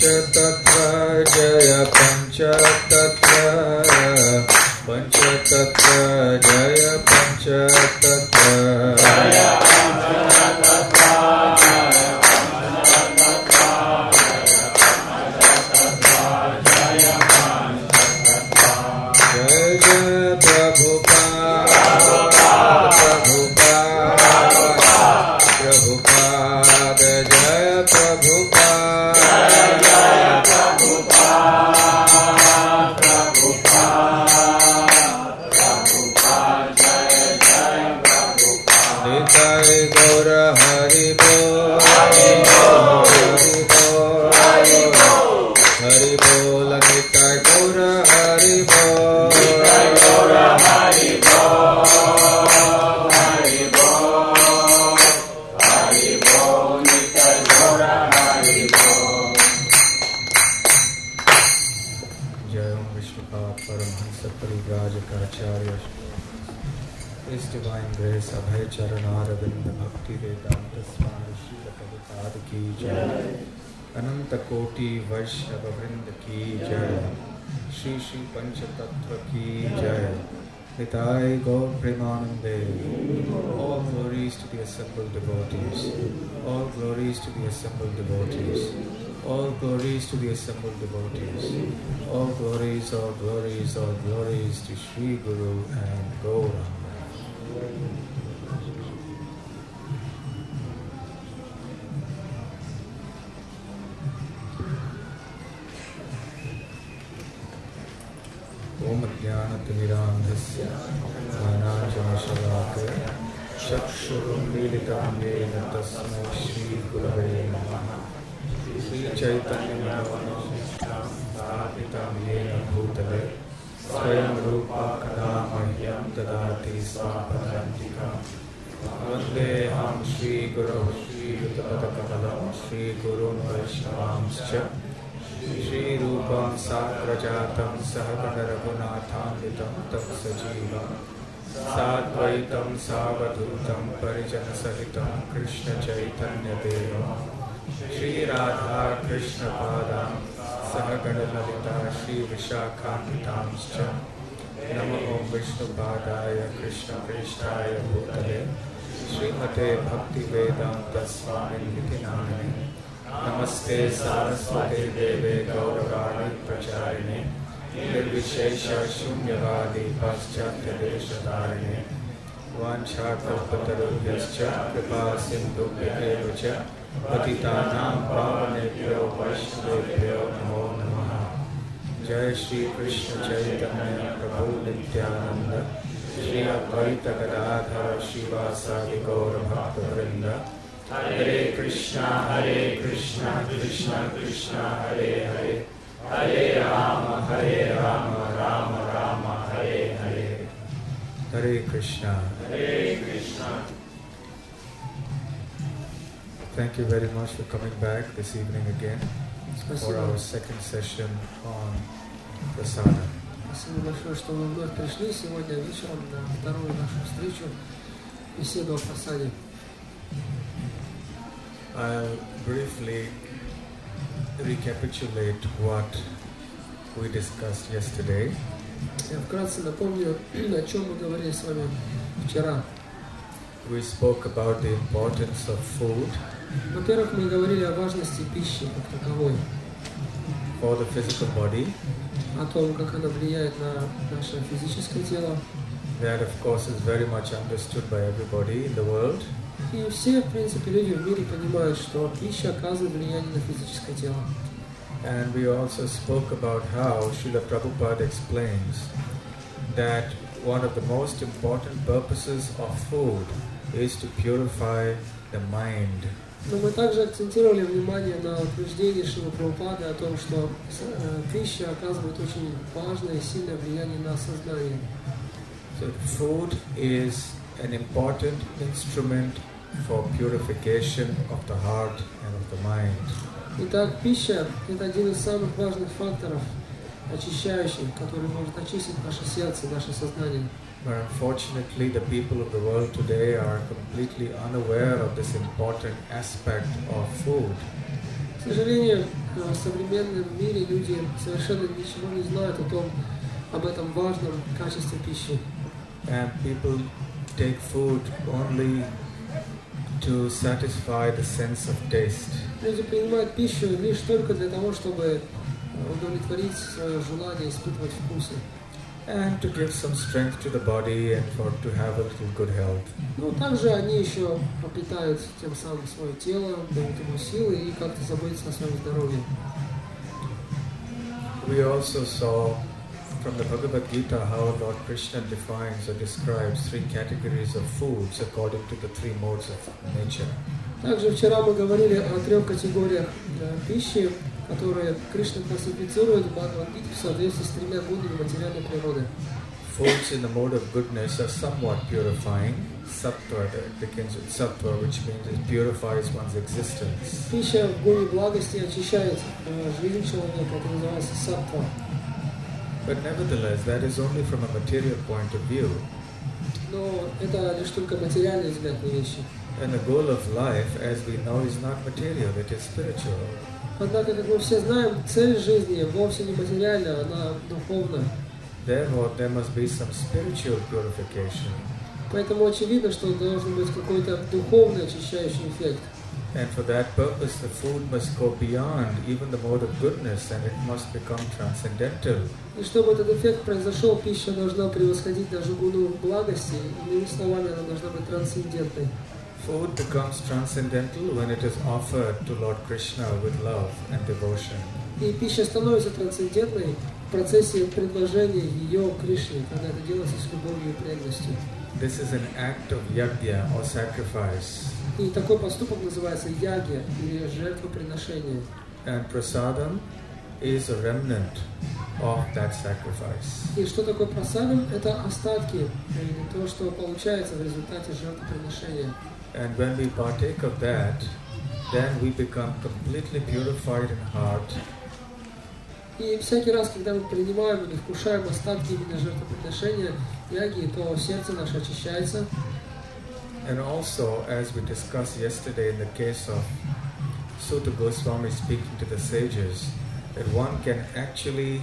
Panchatattva Jaya Panchatattva Panchatattva Jaya Panchatattva Jaya Panchatattva His divine grace, Abhay Charanaravinda Bhakti Vedanta Swami Srila Prabhupada Ki Jai Ananta Koti Vaishnava Vrinda Ki Jai Shri Shri Panchatattva Ki Jai Nitai Gaur Premanande. All glories to the assembled devotees. All glories to the assembled devotees. All glories to the assembled devotees. All glories, all glories, all glories to Shri Guru and Gaura. Om Jnanatimirandhasya Jnananjanashalakaya Chakshurum Militam Yena Tasmai Shri Gurave Namaha Shri Chaitanya Manavishtam Sthapitam Yena Bhutale Swayam Rupa Kadamahyam Dadati Swapadantikam Vandeham Shri Guru Shri Yutabadakamalam Shri Gurun Vaishnavamscha Shri Rupam Sakrajatam Sahagana Raghunatham Tam Sajivam Sadvaitam Savadhutam Parijana Sahitam Krishna Chaitanya Devam Shri Radha Krishna Padam Sahagana Lalita Shri Vishakhamritamscha Namo Om Vishnu Padaya Krishna Krishnaya Bhutale Srimate Bhakti Vedanta Swami Nitinamane Namaste Saraswate Deve Gauravani Pracharine Nirvishesha Shunyavadi Paschatya Deshadarine Vanchakalpatarubhyascha Kripa Sindhubhyaeva Patitanam Pavanebhyo Vaishnavebhyo Namo Namaha. Jai Shri Krishna Chaitanya Prabhu Nityananda Shri Advaita Gadadhar Shivasadi Gaura Bhakta Vrinda Hare Krishna Krishna Krishna Hare Hare Hare Rama Rama Rama Hare Hare. Hare Krishna. Thank you very much for coming back this evening again for our second session on Prasadam. Спасибо большое, что вы вновь пришли сегодня вечером на вторую нашу встречу, беседу о прасаде. I'll briefly recapitulate what we discussed yesterday. Я вкратце напомню, о чем мы говорили с вами вчера. We spoke about the importance of food. Во-первых, мы говорили о важности пищи как таковой. For the physical body. О том, как она влияет на наше физическое тело. That, of course, is very much understood by everybody in the world. И все, в принципе, люди в мире понимают, что пища оказывает влияние на физическое тело. And we also spoke about how Srila Prabhupada explains that one of the most important purposes of food is to purify the mind. Но мы также акцентировали внимание на утверждении Шрилы Прабхупады о том, что пища оказывает очень важное и сильное влияние на сознание. So food is an important instrument for purification of the heart and of the mind. Итак, пища – это один из самых важных факторов, очищающих, который может очистить наше сердце, наше сознание. But unfortunately, the people of the world today are completely unaware of this important aspect of food. К К сожалению, в современном мире люди совершенно ничего не знают об этом важном качестве пищи. And people take food only to satisfy the sense of taste. Люди принимают пищу лишь только для того, чтобы удовлетворить свое желание испытывать вкусы. And to give some strength to the body and to have a little good health. Ну, также они еще пропитают тем самым свое тело, дают ему силы и как-то заботятся о своем здоровье. We also saw from the Bhagavad Gita how Lord Krishna defines or describes three categories of foods according to the three modes of nature. Также вчера мы говорили о 3 категориях пищи, которые Кришна классифицирует в Бхагавад-гите в соответствии с 3 модами материальной природы. Foods in the mode of goodness are somewhat purifying. Sattva, that begins with sattva, which means it purifies one's existence. Пища в гуне благости очищает жизнь человека, это называется саттва. But nevertheless, that is only from a material point of view. Но это лишь только материальный взгляд на вещи. And the goal of life, as we know, is not material, it is spiritual. Однако, как мы все знаем, цель жизни вовсе не материальная, она духовная. Therefore, there must be some spiritual purification. Поэтому очевидно, что должен быть какой-то духовный очищающий эффект. And for that purpose, the food must go beyond even the mode of goodness, and it must become transcendental. И чтобы этот эффект произошел, пища должна превосходить даже гуну благости, иными словами, она должна быть трансцендентной. Food becomes transcendental when it is offered to Lord Krishna with love and devotion. И пища становится трансцендентной в процессе предложения ее Кришне, когда это делается с любовью и преданностью. This is an act of yajna or sacrifice. И такой поступок называется ягья или жертвоприношение. And prasadam is a remnant of that sacrifice. И что такое прасадам? Это остатки, или то, что получается в результате жертвоприношения. And when we partake of that, then we become completely purified in heart. И всякий раз, когда мы принимаем или вкушаем остатки именно жертвоприношения яги, то сердце наше очищается. And also, as we discussed yesterday in the case of Sutta Goswami speaking to the sages, that one can actually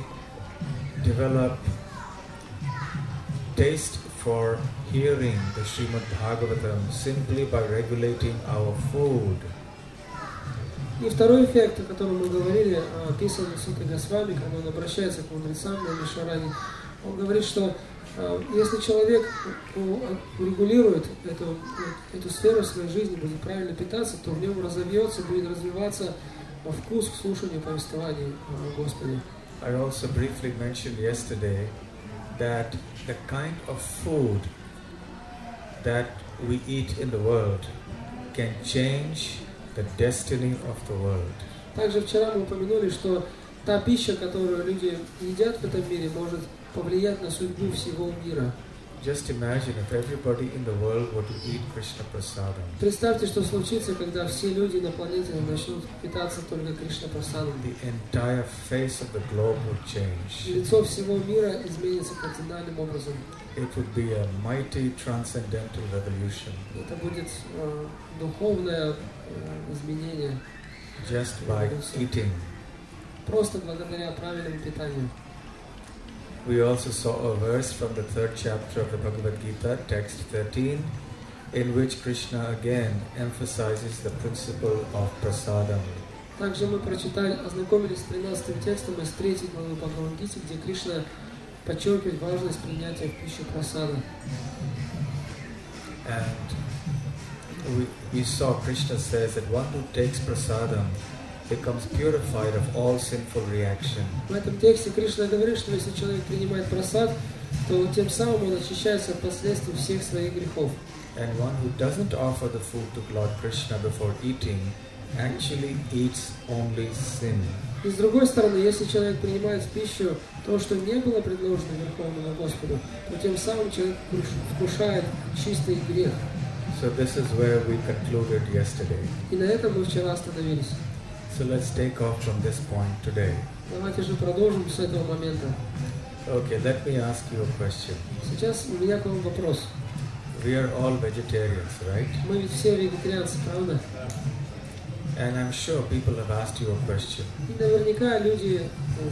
develop taste for hearing the Srimad Bhagavatam simply by regulating our food. И второй эффект, о котором мы говорили, описан Суттой Госвами, когда он обращается к мудрецам на Мишаране, он говорит, что если человек урегулирует эту сферу своей жизни, будет правильно питаться, то в нем разовьется, будет развиваться вкус к слушанию повествований о Господе. I also briefly mentioned yesterday that the kind of food that we eat in the world can change the destiny of the world. Также вчера мы упомянули, что та пища, которую люди едят в этом мире, может повлиять на судьбу всего мира. Just imagine if everybody in the world were to eat Krishna Prasadam. Представьте, что случится, когда все люди на планете начнут питаться только Кришна Прасадом. The entire face of the globe would change. Лицо всего мира изменится кардинальным образом. It would be a mighty transcendental revolution. Это будет духовное изменение. Just by eating. Просто благодаря правильному питанию. We also saw a verse from the 3rd chapter of the Bhagavad Gita, text 13, in which Krishna again emphasizes the principle of prasadam. Также мы ознакомились с 13-м текстом из 3 главы Бхагавад-гиты, где Кришна подчеркивает важность принятия в пищу прасада. And we saw Krishna says that one who takes prasadam becomes purified of all sinful reaction. В этом тексте Кришна говорит, что если человек принимает прасад, то тем самым он очищается от последствий всех своих грехов. And one who doesn't offer the food to Lord Krishna before eating actually eats only sin. И с другой стороны, если человек принимает в пищу то, что не было предложено Верховному Господу, то тем самым человек вкушает чистый грех. So this is where we concluded yesterday. И на этом мы вчера остановились. So let's take off from this point today. Давайте же продолжим с этого момента. Okay, let me ask you a question. Сейчас у меня к вам вопрос. We are all vegetarians, right? Мы ведь все вегетарианцы, правда? And I'm sure people have asked you a question. И наверняка люди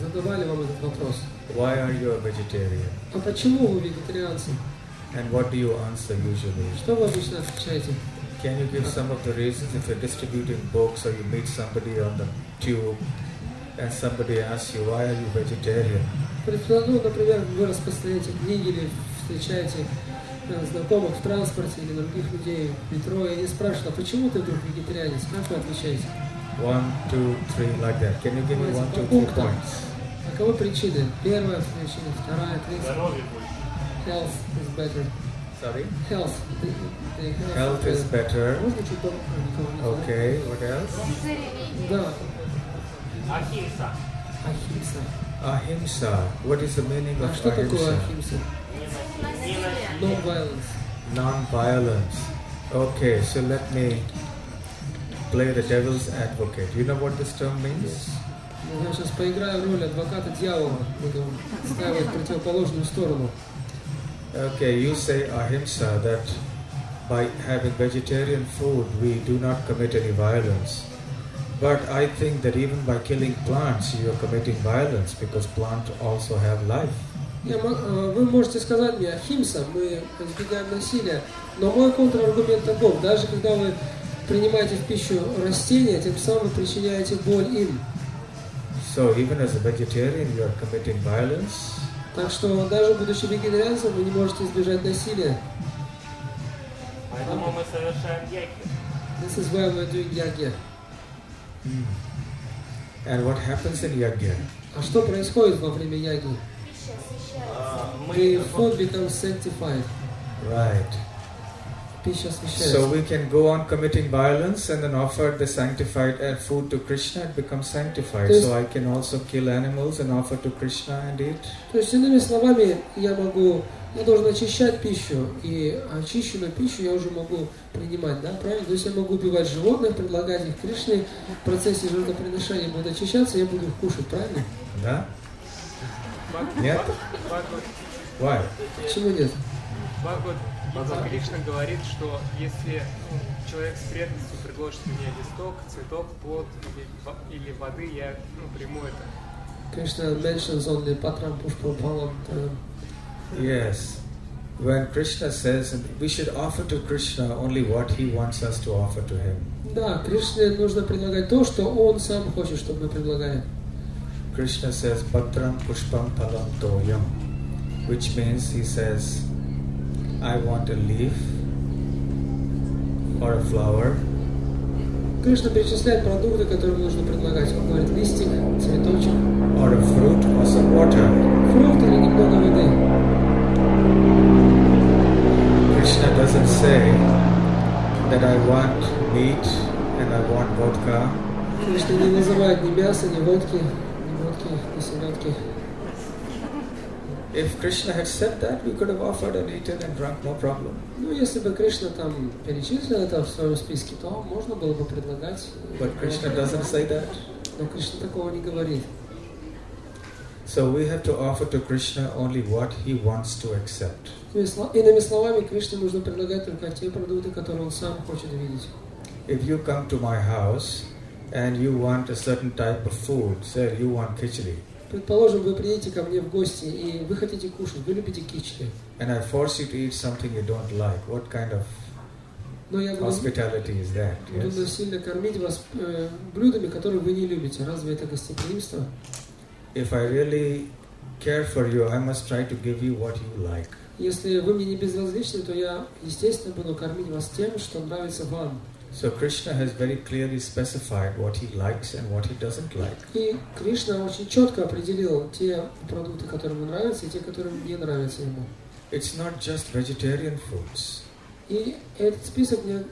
задавали вам этот вопрос. Why are you a vegetarian? А почему вы вегетарианцы? And what do you answer usually? Что вы обычно отвечаете? Can you give some of the reasons if you're distributing books or you meet somebody on the tube and somebody asks you, why are you vegetarian? Ну, например, вы распространяете книги или встречаете знакомых в транспорте или других людей в метро, и они спрашивают, а почему ты вдруг вегетарианец? Как вы отвечаете? 1, 2, 3, like that. Can you give me 1, 2, 3 points? Каковы причины? Первая причина, вторая, третья. Health is better. Sorry? Health. Health is better. Можно чуть больше? Okay, what else? Да. Ахимса. Ахимса. Ahimsa. What is the meaning А of что такое ahimsa? ахимса? Non-violence. Non-violence. Okay, so let me play the devil's advocate. You know what this term means? Я сейчас поиграю роль адвоката дьявола, буду ставить противоположную сторону. Okay, you say ahimsa, that by having vegetarian food we do not commit any violence. But I think that even by killing plants you are committing violence because plants also have life. Вы можете сказать мне, ахимса, мы избегаем насилия, но мой контраргумент таков, даже когда вы принимаете в пищу растения, тем самым вы причиняете боль им. So even as a vegetarian you are committing violence. Так что даже будучи вегетарианцем, вы не можете избежать насилия. Поэтому мы совершаем яги. This is why we're doing yagya. And what happens in yajna? А что происходит во время яги? The food becomes sanctified. Right. Пища освящается. So we can go on committing violence and then offer the sanctified food to Krishna, it becomes sanctified. So I can also kill animals and offer to Krishna and eat. То есть, иными словами, я должен очищать пищу, и очищенную пищу я уже могу принимать, да, правильно? То есть я могу убивать животных, предлагать их Кришне, в процессе жертвоприношения будут очищаться, я буду их кушать, правильно? Да? Нет? Why? Почему нет? Бхагавад Кришна говорит, что если человек с преданностью предложит мне листок, цветок, плод или воды, я приму это. Krishna mentions only Patram Pushpam Phalam. Yes. When Krishna says we should offer to Krishna only what he wants us to offer to him. Да, Кришне нужно предлагать то, что он сам хочет, чтобы мы предлагали. Krishna says Patram Pushpam Phalam Toyam, which means he says I want a leaf or a flower. Кришна перечисляет продукты, которые нужно предлагать. Он говорит листик, цветочек. Or a fruit or some water. Фрукт или немного воды. Krishna doesn't say that I want meat and I want vodka. Кришна не называет ни мяса, ни водки, ни селедки. If Krishna had said that, we could have offered and eaten and drunk, no problem. Ну, если бы Кришна там перечислил это в своем списке, то можно было бы предлагать. But Krishna doesn't say that. Но Кришна такого не говорит. So we have to offer to Krishna only what he wants to accept. Иными словами, Кришне нужно предлагать только те продукты, которые он сам хочет видеть. If you come to my house and you want a certain type of food, say you want khichdi. Предположим, вы приедете ко мне в гости и вы хотите кушать, вы любите кичли. And I force you to eat something you don't like. What kind of hospitality is that? Буду насильно кормить вас блюдами, которые вы не любите. Разве это гостеприимство? If I really care for you, I must try to give you what you like. Если вы мне не безразличны, то я, естественно, буду кормить вас тем, что нравится вам. So Krishna has very clearly specified what he likes and what he doesn't like. И Кришна очень четко определил те продукты, которые ему нравятся, и те, которые не нравятся ему. It's not just vegetarian foods. И этот список не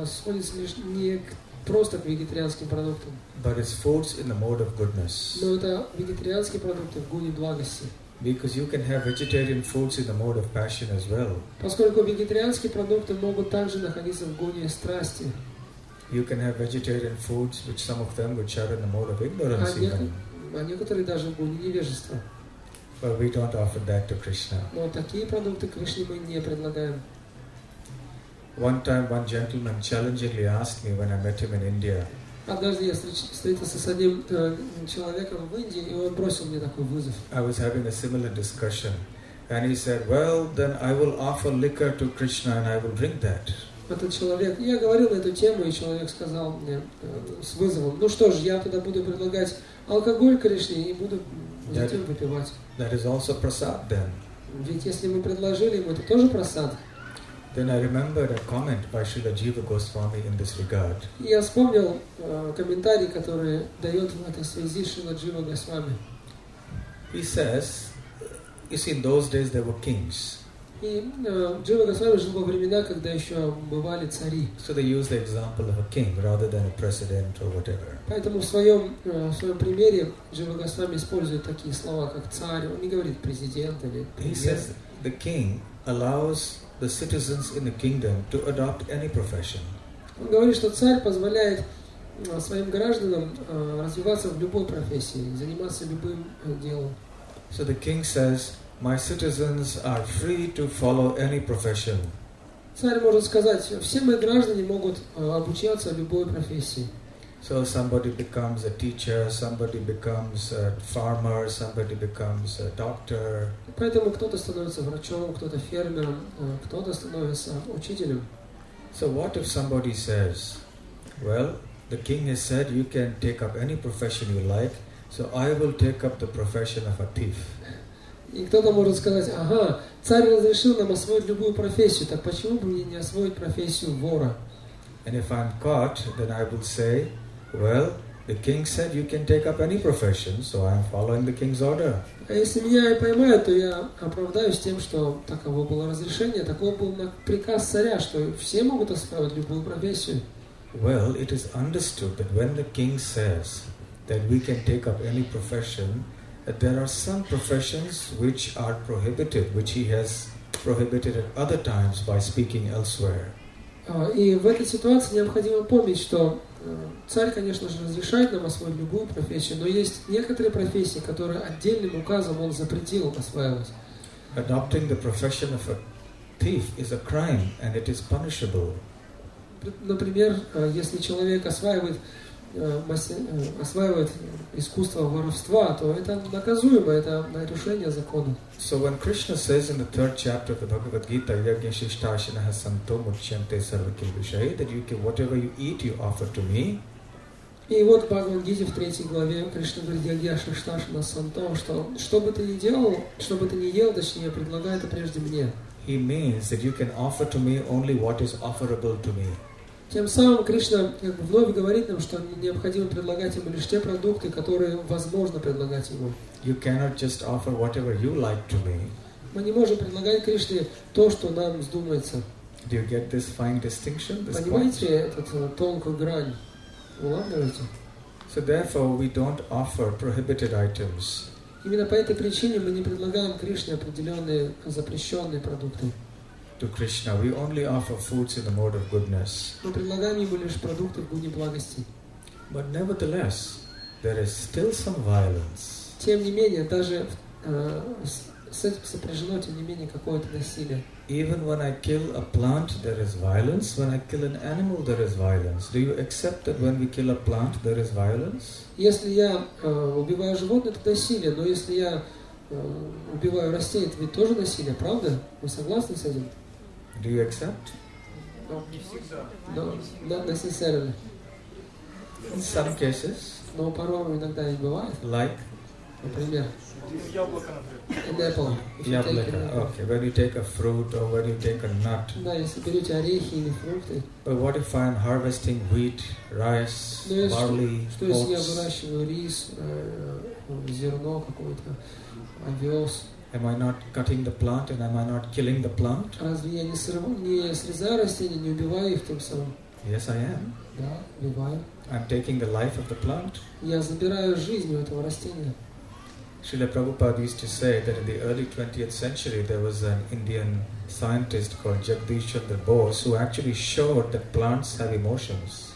сводится лишь не просто к вегетарианским продуктам. But it's foods in the mode of goodness. Но это вегетарианские продукты в гуне благости. Because you can have vegetarian foods in the mode of passion as well. Поскольку вегетарианские продукты могут также находиться в гуне страсти. You can have vegetarian foods, which some of them which are in the mode of ignorance even. А некоторые даже в гуне невежества. But we don't offer that to Krishna. Но такие продукты Кришне мы не предлагаем. One time, one gentleman challengingly asked me when I met him in India. Однажды я встретился с одним человеком в Индии, и он бросил мне такой вызов. I was having a similar discussion, and he said, "Well, then I will offer liquor to Krishna, and I will drink that." Этот человек, я говорил на эту тему, и человек сказал мне с вызовом: ну что ж, я тогда буду предлагать алкоголь Кришне и буду затем выпивать. That is also prasad then. Ведь если мы предложили ему, это тоже прасад. Then I remembered a comment by Srila Jiva Goswami in this regard. И я вспомнил комментарий, который дает в этой связи Шрила Джива Госвами. He says, you see, in those days there were kings. И Джива Госвами жил во времена, когда еще бывали цари. So they use the example of a king rather than a president or whatever. Поэтому в своем примере Джива Госвами использует такие слова, как царь. Он не говорит президент или He премьер. says the king allows the citizens in the kingdom to adopt any profession. Он говорит, что царь позволяет своим гражданам развиваться в любой профессии, заниматься любым делом. So the king says, my citizens are free to follow any profession. Царь может сказать, все мои граждане могут обучаться любой профессии. So somebody becomes a teacher, somebody becomes a farmer, somebody becomes a doctor. Поэтому кто-то становится врачом, кто-то фермером, кто-то становится учителем. So what if somebody says, well, the king has said you can take up any profession you like, so I will take up the profession of a thief. И кто-то может сказать, ага, царь разрешил нам освоить любую профессию, так почему бы мне не освоить профессию вора? And if I'm caught, then I will say, well, the king said you can take up any profession, so I am following the king's order. А если меня и поймают, то я оправдаюсь тем, что таково было разрешение, таков был приказ царя, что все могут осваивать любую профессию. Well, it is understood that when the king says that we can take up any profession, that there are some professions which are prohibited, which he has prohibited at other times by speaking elsewhere. И в этой ситуации необходимо помнить, что царь, конечно же, разрешает нам освоить любую профессию, но есть некоторые профессии, которые отдельным указом он запретил осваивать. Adopting the profession of a thief is a crime and it is punishable. Например, если человек осваивает искусство воровства, то это наказуемо, это нарушение закона. So when Krishna says in the 3rd chapter of the Bhagavad Gita, Yajna Shishtashanah Santo Muchyante Sarvakil Vishai, that you can, whatever you eat, you offer to me. И вот в Бхагавад-гите в 3 главе Кришна говорит, Йагья Шишташана Санто, что бы ты ни делал, что бы ты ни ел, точнее, предлагай это прежде мне. He means that you can offer to me only what is offerable to me. Тем самым Кришна вновь говорит нам, что необходимо предлагать ему лишь те продукты, которые возможно предлагать ему. You cannot just offer whatever you like to me. Мы не можем предлагать Кришне то, что нам вздумается. Do you get this fine distinction? This Понимаете point? эту тонкую грань? Улавливаете? So therefore we don't offer prohibited items. Именно по этой причине мы не предлагаем Кришне определенные запрещенные продукты. To Krishna, we only offer foods in the mode of goodness. Мы предлагаем ему лишь продукты в гуне благости. But nevertheless, there is still some violence. Тем не менее, даже с этим сопряжено, тем не менее, какое-то насилие. Even when I kill a plant, there is violence. When I kill an animal, there is violence. Do you accept that when we kill a plant, there is violence? Если я убиваю животное, это насилие, но если я убиваю растение, это ведь тоже насилие, правда? Вы согласны с этим? Do you accept? Не всегда. No, not necessarily. In some cases, Но порой иногда и бывает. like Например, Яблоко, например. an apple. If you take an yablaka. apple. Okay, when you take a fruit or when you take a nut. Да, если берете орехи или фрукты. But what if I am harvesting wheat, rice, Но если, barley, что если я oats? выращиваю рис, зерно какое-то, овес? Am I not cutting the plant and am I not killing the plant? Разве я не срезаю растения, не убиваю их тем самым? Yes, I am. Да, убиваю. I'm taking the life of the plant. Я забираю жизнь у этого растения. Srila Prabhupada used to say that in the early 20th century there was an Indian scientist called Jagdish Chandra Bose who actually showed that plants have emotions.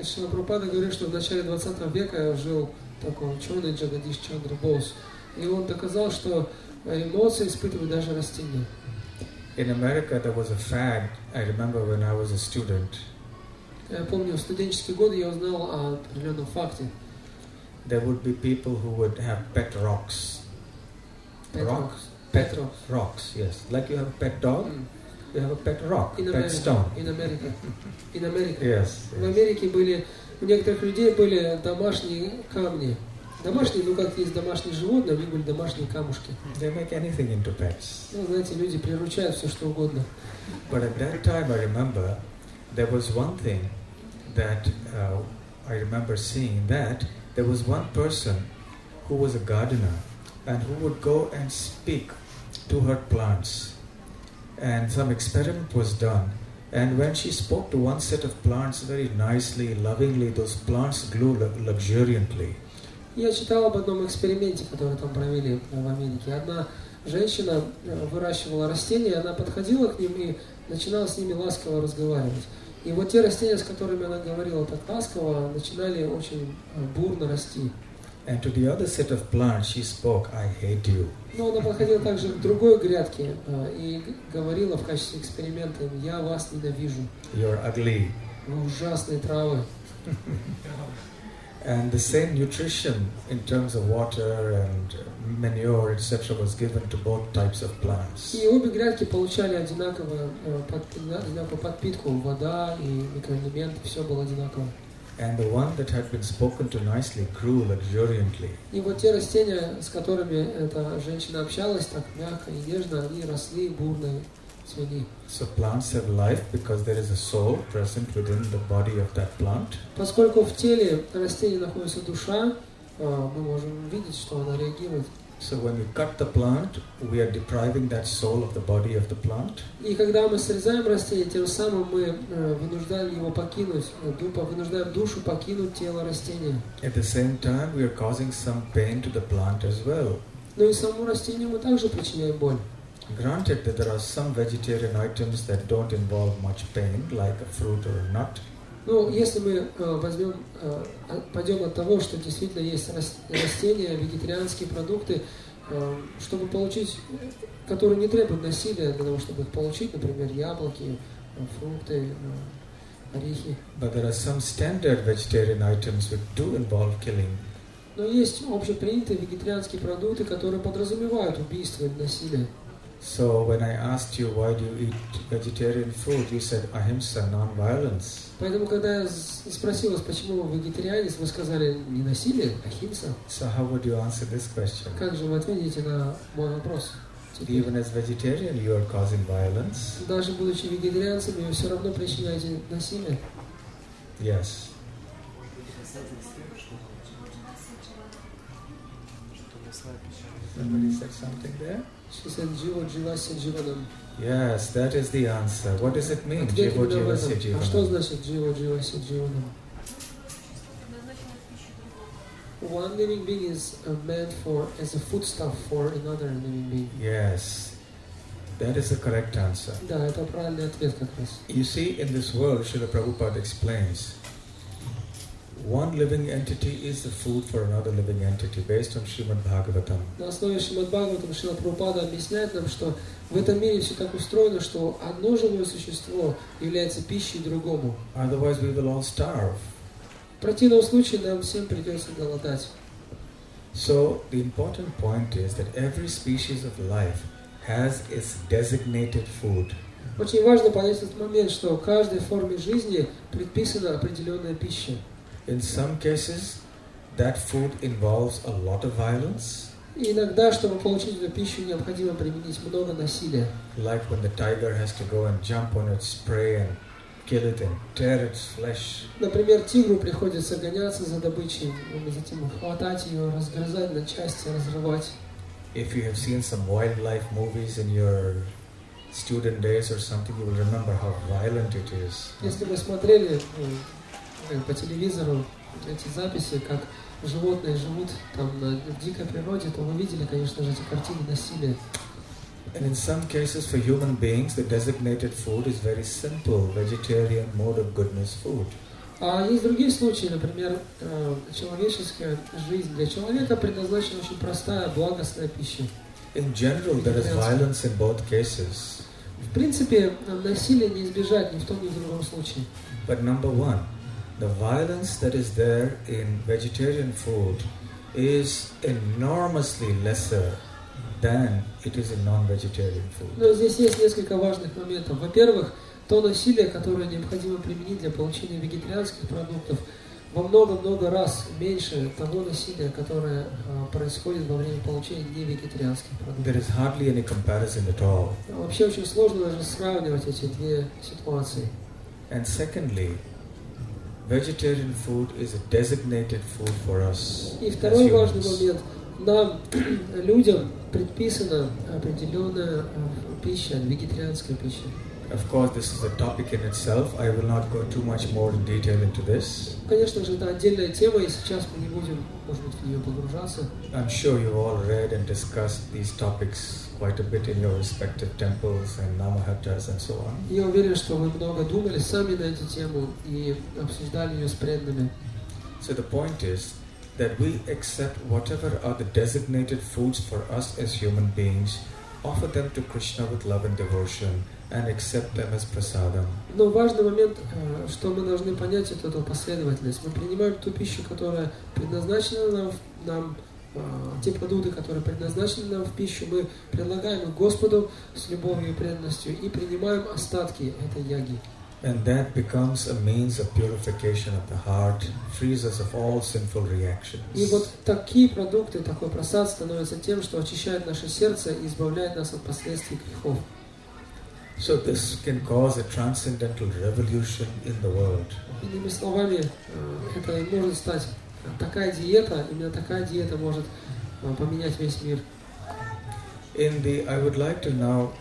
Шрила Прабхупада говорит, что в начале 20 века жил такой ученый Джагадиш Чандра Бос, и он доказал, что эмоции испытывают даже растения. In America there was a fad, I remember when I was a student. Я помню, в студенческие годы я узнал о определенном факте. There would be people who would have pet rocks. Pet rocks, yes. Like you have a pet dog, you have a pet rock, pet stone. In America. Yes. В Америке были, у некоторых людей были домашние камни. Домашние, ну как есть домашние животные, у них были домашние камушки. They make anything into pets. Ну, знаете, люди приручают все, что угодно. But at that time, I remember, there was one thing that I remember seeing, that there was one person who was a gardener and who would go and speak to her plants. And some experiment was done. And when she spoke to one set of plants very nicely, lovingly, those plants grew luxuriantly. Я читал об одном эксперименте, который там провели в Америке. Одна женщина выращивала растения, она подходила к ним и начинала с ними ласково разговаривать. И вот те растения, с которыми она говорила так ласково, начинали очень бурно расти. And to the other set of plants she spoke, I hate you. Но она подходила также к другой грядке и говорила в качестве эксперимента: я вас ненавижу. You're ugly. Вы ужасные травы. And the same nutrition in terms of water and manure, etc., was given to both types of plants. И обе грядки получали одинаковую подпитку, вода и микроэлементы, все было одинаково. And the one that had been spoken to nicely grew luxuriantly. И вот те растения, с которыми эта женщина общалась так мягко и нежно, они росли бурно, цвели. So plants have life because there is a soul present within the body of that plant. Поскольку в теле растения находится душа, мы можем видеть, что она реагирует. So when we cut the plant, we are depriving that soul of the body of the plant. И когда мы срезаем растение, тем самым мы вынуждаем его покинуть, вынуждаем душу покинуть тело растения. At the same time, we are causing some pain to the plant as well. Но и самому растению мы также причиняем боль. Granted that there are some vegetarian items that don't involve much pain, like a fruit or a nut. Ну, если мы пойдем от того, что действительно есть растения, вегетарианские продукты, чтобы получить, которые не требуют насилия для того, чтобы их получить, например, яблоки, фрукты, орехи. But there are some standard vegetarian items which do involve killing. Но есть общепринятые вегетарианские продукты, которые подразумевают убийство или насилие. So when I asked you why do you eat vegetarian food, you said ahimsa, non-violence. Поэтому, когда я спросил вас, почему вы вегетарианец, вы сказали не насилие, ахимса. So how would you answer this question? Как же вы ответите на мой вопрос? Even as vegetarian, you are causing violence. Даже будучи вегетарианцем, вы все равно причиняете насилие. Yes. Somebody said something there? She said, Jivo Jivasya Jivanam. Yes, that is the answer. What does it mean? Ответ Jivo именно в Jivasya этом. А что Jivanam. значит Jivo Jivasya Jivanam? One living being is meant for as a foodstuff for another living being. Yes, that is the correct answer. Да, это правильный ответ как раз. You see, in this world, Srila Prabhupada explains, one living entity is the food for another living entity, based on Srimad Bhagavatam. На основе Шримад Бхагаватам Шрила Прабхупада объясняет нам, что в этом мире все так устроено, что одно живое существо является пищей другому. Otherwise, we will all starve. В противном случае нам всем придется голодать. So, the important point is that every species of life has its designated food. Очень важно понять этот момент, что каждой форме жизни предписана определенная пища. In some cases, that food involves a lot of violence. И иногда, чтобы получить эту пищу, необходимо применить много насилия. Like when the tiger has to go and jump on its prey and kill it and tear its flesh. Например, тигру приходится гоняться за добычей, затем хватать ее, разгрызать на части, разрывать. If you have seen some wildlife movies in your student days or something, you will remember how violent it is. Если вы смотрели по телевизору эти записи, как животные живут там в дикой природе, то вы видели, конечно же, эти картины насилия. And in some cases, for human beings, the designated food is very simple, vegetarian mode of goodness food. А есть другие случаи, например, человеческая жизнь. Для человека предназначена очень простая, благостная пища. In general, there is violence in both cases. В принципе, насилия не избежать ни в том, ни в другом случае. But number one, the violence that is there in vegetarian food is enormously lesser than it is in non-vegetarian food. Но здесь есть несколько важных моментов. Во-первых, то насилие, которое необходимо применить для получения вегетарианских продуктов, во много-много раз меньше того насилия, которое происходит во время получения невегетарианских продуктов. There is hardly any comparison at all. Вообще очень сложно даже сравнивать эти две ситуации. And secondly, vegetarian food is a designated food for us. И as второй важный humans. момент. Нам, людям, предписана определенная пища, вегетарианская пища. Of course, this is a topic in itself. I will not go too much more in detail into this. Конечно же, это отдельная тема, и сейчас мы не будем, может быть, в нее погружаться. I'm sure you've all read and discussed these topics quite a bit in your respective temples and namahattas and so on. Я уверен, что вы много думали сами на эту тему и обсуждали ее с преданными. So the point is that we accept whatever are the designated foods for us as human beings, offer them to Krishna with love and devotion, and accept them as prasadam. Но важный момент, что мы должны понять, это эту последовательность. Мы принимаем ту пищу, которая предназначена нам, те продукты, которые предназначены нам в пищу, мы предлагаем их Господу с любовью и преданностью и принимаем остатки этой яги. And that becomes a means of purification of the heart, frees us of all sinful reactions. И вот такие продукты, такой прасад становится тем, что очищает наше сердце и избавляет нас от последствий грехов. So this can cause a transcendental revolution in the world. Иными словами, это и может стать такая диета, именно такая диета может поменять весь мир. I would like to now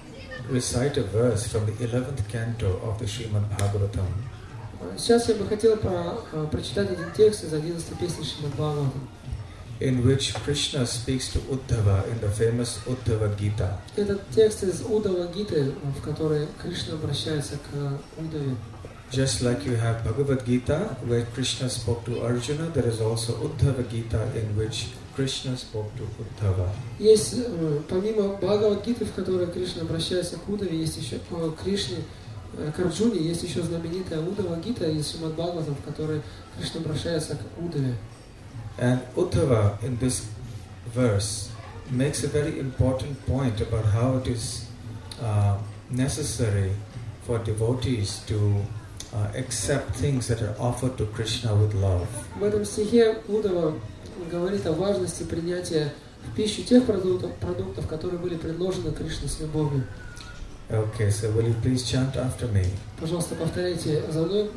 recite a verse from the 11th canto of the Srimad Bhagavatam. Сейчас я бы хотел прочитать один текст из 11-й песни Шримад Бхагаватам, in which Krishna speaks to Uddhava in the famous Uddhava Gita. Этот текст из Уддава Гиты, в которой Кришна обращается к Уддаве. Just like you have Bhagavad Gita, where Krishna spoke to Arjuna, there is also Uddhava Gita in which Krishna spoke to Uddhava. Есть, помимо Бхагавад-гиты, в которой Кришна обращается к Уддаве, есть еще к Арджуне, есть еще знаменитая Уддава-гита из Шримад Бхагаватам, в которой Кришна обращается к Уддаве. And Uddhava in this verse makes a very important point about how it is necessary for devotees to accept things that are offered to Krishna with love. В этом стихе Уддава говорит о важности принятия в пищу тех продуктов, которые были предложены Кришне с любовью. Okay, so will you please chant after me? Пожалуйста, повторяйте за мной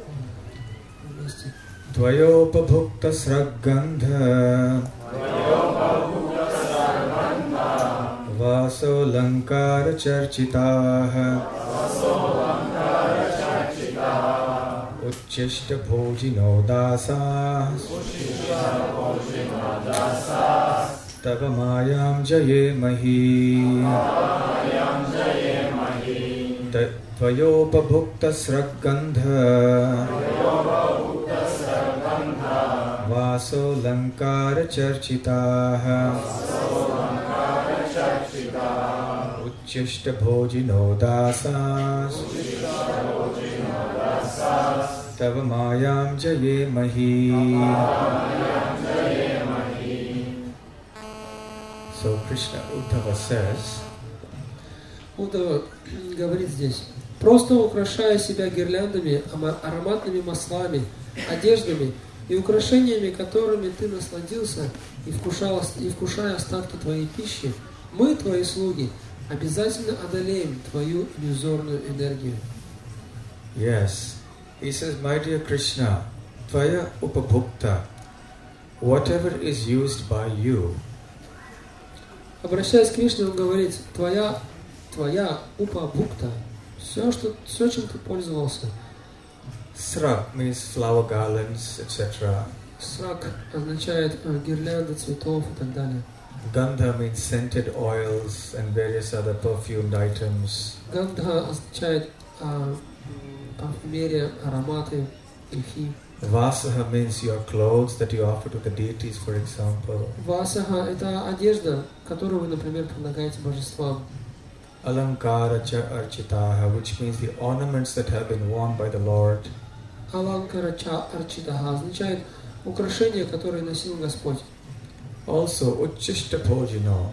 вместе. Tvayopabhukta sraggandha vaso lankara charchitaha uchchishta bhojino dasas tava mayam jayemahi Tvayopabhukta sraggandha vaso lankara charchitaha uchchishta bhojino dasas tava mayam jayemahi. So Krishna Uddhava says, Уддава говорит здесь: просто украшая себя гирляндами, ароматными маслами, одеждами и украшениями, которыми ты насладился, и вкушая остатки твоей пищи, мы, твои слуги, обязательно одолеем твою иллюзорную энергию. yes, he says, my dear Krishna, Tvaya upabhukta, whatever is used by you, Обращаясь к Кришне, он говорит: твоя упабхукта, все, чем ты пользовался. srag means flower garlands, etc. Срак означает гирлянды цветов и так далее. Gandha means scented oils and various other perfumed items. Гандха означает парфюмерия, ароматы, духи. Vasaha means your clothes that you offer to the deities, for example. Васаха – это одежда, которую вы, например, предлагаете божествам. Alankara cha architaha, which means the ornaments that have been worn by the Lord. Аланкара ча арчитаха означает украшения, которые носил Господь. Also, uchishtapojino,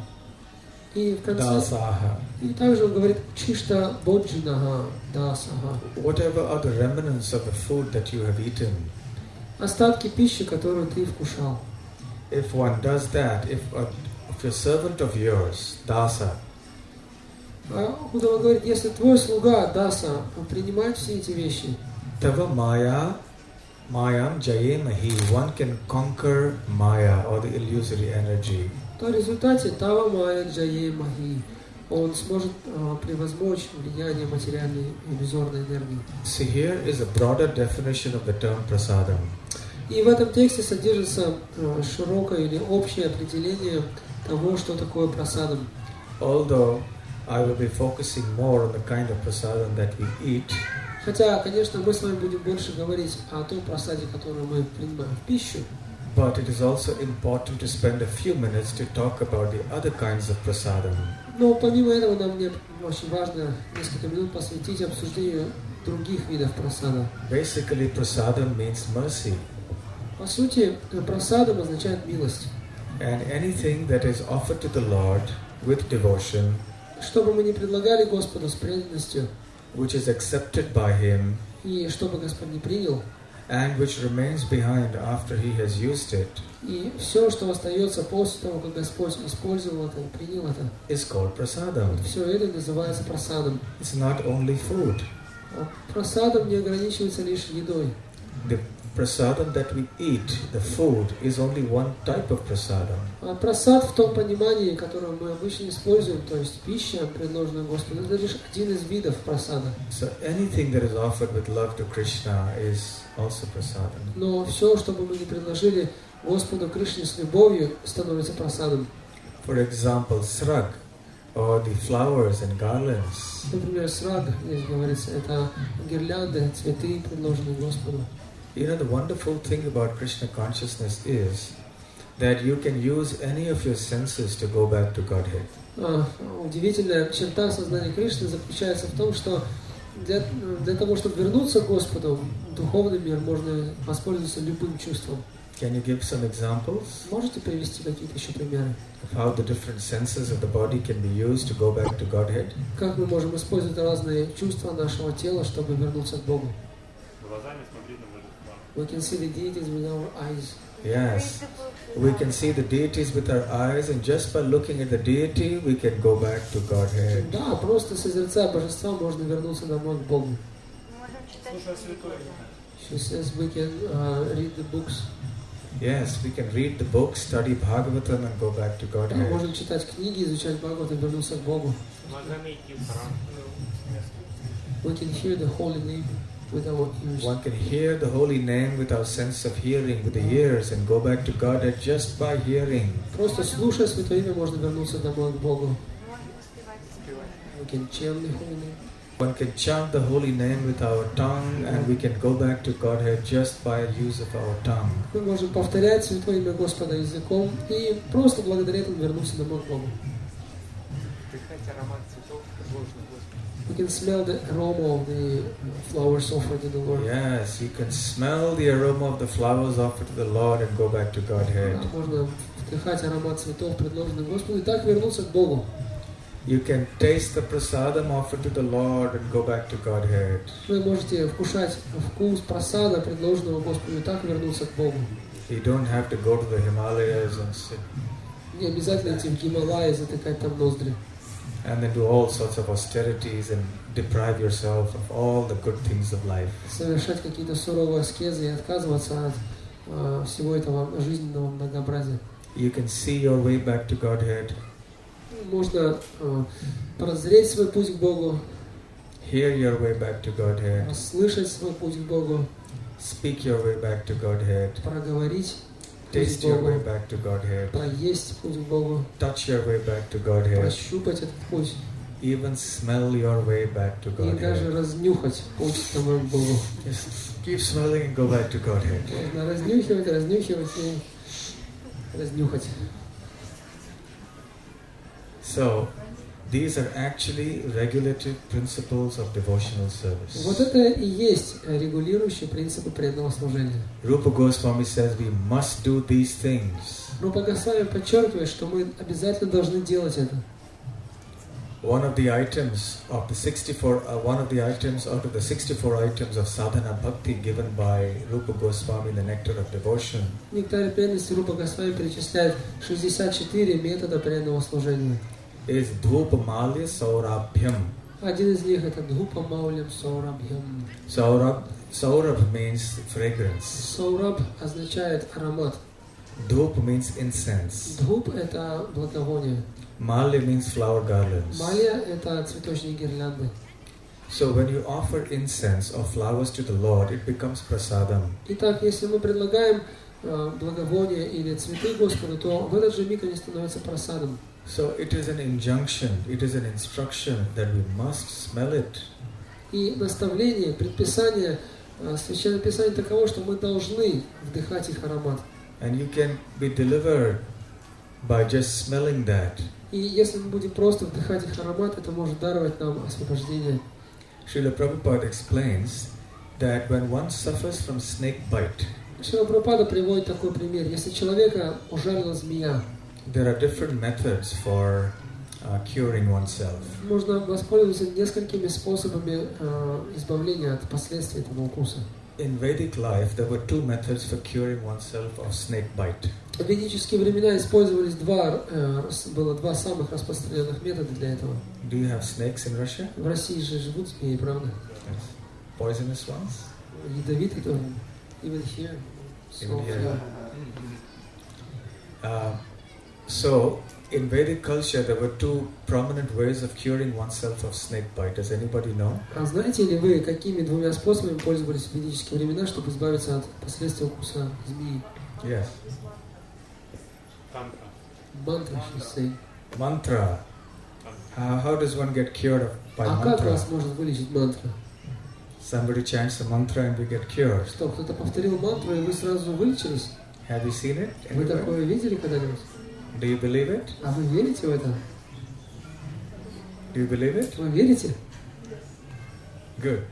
И в конце, dasaha. и также он говорит чишта боджинаха дасаха. Whatever are the remnants of the food that you have eaten, Остатки пищи, которую ты вкушал. if one does that, if a servant of yours, dasa, Будда говорит, если твой слуга даса принимает все эти вещи, tava mayam jayemahi, one can conquer maya or the illusory energy. то в результате тава майя джае махи он сможет превозмочь влияние материальной иллюзорной энергии. See, here is a broader definition of the term prasadam. И в этом тексте содержится широкое или общее определение того, что такое прасадам. Although I will be focusing more on the kind of prasadam that we eat, Хотя, конечно, мы с вами будем больше говорить о той прасаде, которую мы принимаем в пищу, but it is also important to spend a few minutes to talk about the other kinds of prasadam. но помимо этого нам очень важно несколько минут посвятить обсуждению других видов прасада. Basically, prasadam means mercy, По сути, прасадам означает милость. and anything that is offered to the Lord with devotion, Что бы мы ни предлагали Господу с преданностью, which is accepted by Him, и что бы Господь не принял, and which remains behind after He has used it, и все, что остается после того, как Господь использовал это, принял это, is called prasadam. все это называется прасадом. It's not only food. Прасадом не ограничивается лишь едой. The prasadam that we eat, the food, is only one type of prasadam. Прасад в том понимании, которое мы обычно используем, то есть пища, предложенная Господу, это лишь один из видов прасада. So anything that is offered with love to Krishna is also prasadam. Но все, что бы мы ни предложили Господу Кришне с любовью, становится прасадом. For example, srag, or the flowers and garlands. Например, сраг, здесь говорится, это гирлянды, цветы, предложенные Господу. You know, the wonderful thing about Krishna consciousness is that you can use any of your senses to go back to Godhead. Удивительная черта сознания Кришны заключается в том, что для того, чтобы вернуться к Господу, в духовный мир можно воспользоваться любым чувством. Can you give some examples Можете привести какие-то еще примеры? of how the different senses of the body can be used to go back to Godhead? Как мы можем использовать разные чувства нашего тела, чтобы вернуться к Богу? Глазами смотреть на божества. We can see the deities with our eyes. Yes. We can see the deities with our eyes, and just by looking at the deity, we can go back to Godhead. Да, просто созерцая божества, можно вернуться домой к Богу. She says we can read the books. Yes, we can read the books, study Bhagavatam, and go back to Да, Godhead. можно читать книги, изучать Бхагават и вернуться к Богу. Глазами идти в храм. We can hear the holy name with our ears. One can hear the holy name with our sense of hearing, with the ears, and go back to Godhead just by hearing. Просто слушая Святое Имя, можно вернуться домой к Богу. We can chant the holy name. One can chant the holy name with our tongue, and we can go back to Godhead just by use of our tongue. Мы можем повторять Святое Имя Господа языком и просто благодаря этому вернуться домой к Богу. Вдыхать аромат цветов, предложенных Господу. We can smell the aroma of the flowers offered to the Lord. Yes, you can smell the aroma of the flowers offered to the Lord and go back to Godhead. Можно вдыхать аромат цветов, предложенных Господу, и так вернуться к Богу. You can taste the prasadam offered to the Lord and go back to Godhead. Вы можете вкушать вкус прасада, предложенного Господу, и так вернуться к Богу. You don't have to go to the Himalayas and sit Не обязательно идти в Гималайи, затыкать там ноздри. and then do all sorts of austerities and deprive yourself of all the good things of life. Совершать какие-то суровые аскезы и отказываться от всего этого жизненного многообразия. You can see your way back to Godhead, Можно прозреть свой путь к Богу, hear your way back to Godhead, слышать свой путь к Богу, speak your way back to Godhead, проговорить путь taste к your way Богу, back to Godhead, проесть путь к Богу, touch your way back to Godhead, прощупать этот путь even smell your way back to и даже Godhead. разнюхать путь к тому Богу. Just keep smelling and go back to Godhead. Можно разнюхивать и разнюхать. So, These are actually regulative principles of devotional service. Вот это и есть регулирующие принципы преданного служения. Rupa Goswami says we must do these things. Рупа Госвами подчеркивает, что мы обязательно должны делать это. One of the items of the 64 out of the 64 items of sadhana bhakti given by Rupa Goswami, the nectar of devotion, Нектарь преданности Рупа Госвами перечисляет 64 метода преданного служения. is dhupa malya saurabhyam. Один из них это Дхупа Маулям Саурабхьям. Saurabh means fragrance. Саураб означает аромат. Dhup means incense. Дхуп это благовоние. Malya means flower garlands. Малья это цветочные гирлянды. So when you offer incense or flowers to the Lord, it becomes prasadam. Итак, если мы предлагаем благовоние или цветы Господу, то в этот же миг они становятся прасадом. So it is an injunction, it is an instruction that we must smell it. И наставление, предписание, Священное Писание таково, что мы должны вдыхать их аромат. And you can be delivered by just smelling that. И если мы будем просто вдыхать их аромат, это может даровать нам освобождение. Srila Prabhupada explains that when one suffers from snake bite, Шрила Прабхупада приводит такой пример. Если человека ужалила змея, there are different methods for curing oneself. можно воспользоваться несколькими способами избавления от последствий этого укуса. In Vedic life, there were two methods for curing oneself of snake bite. В ведические времена использовались было два самых распространенных метода для этого. Do you have snakes in Russia? В России же живут змеи, правда? Yes. Poisonous ones? Ядовитые тоже. Even here. Even here. So, in Vedic culture, there were two prominent ways of curing oneself of snake bite. Does anybody know? А знаете ли вы, какими двумя способами пользовались в ведические времена, чтобы избавиться от последствий укуса змеи? Yes. Мантра, say. Mantra. How does one get cured by А как mantra? вас может вылечить мантра? Somebody chants a mantra and we get cured. Что, кто-то повторил мантру, и вы сразу вылечились? Have you seen it? Вы Anywhere? такое видели когда-нибудь? Do you believe it? А вы верите в это? Do you believe it? Вы верите? Good.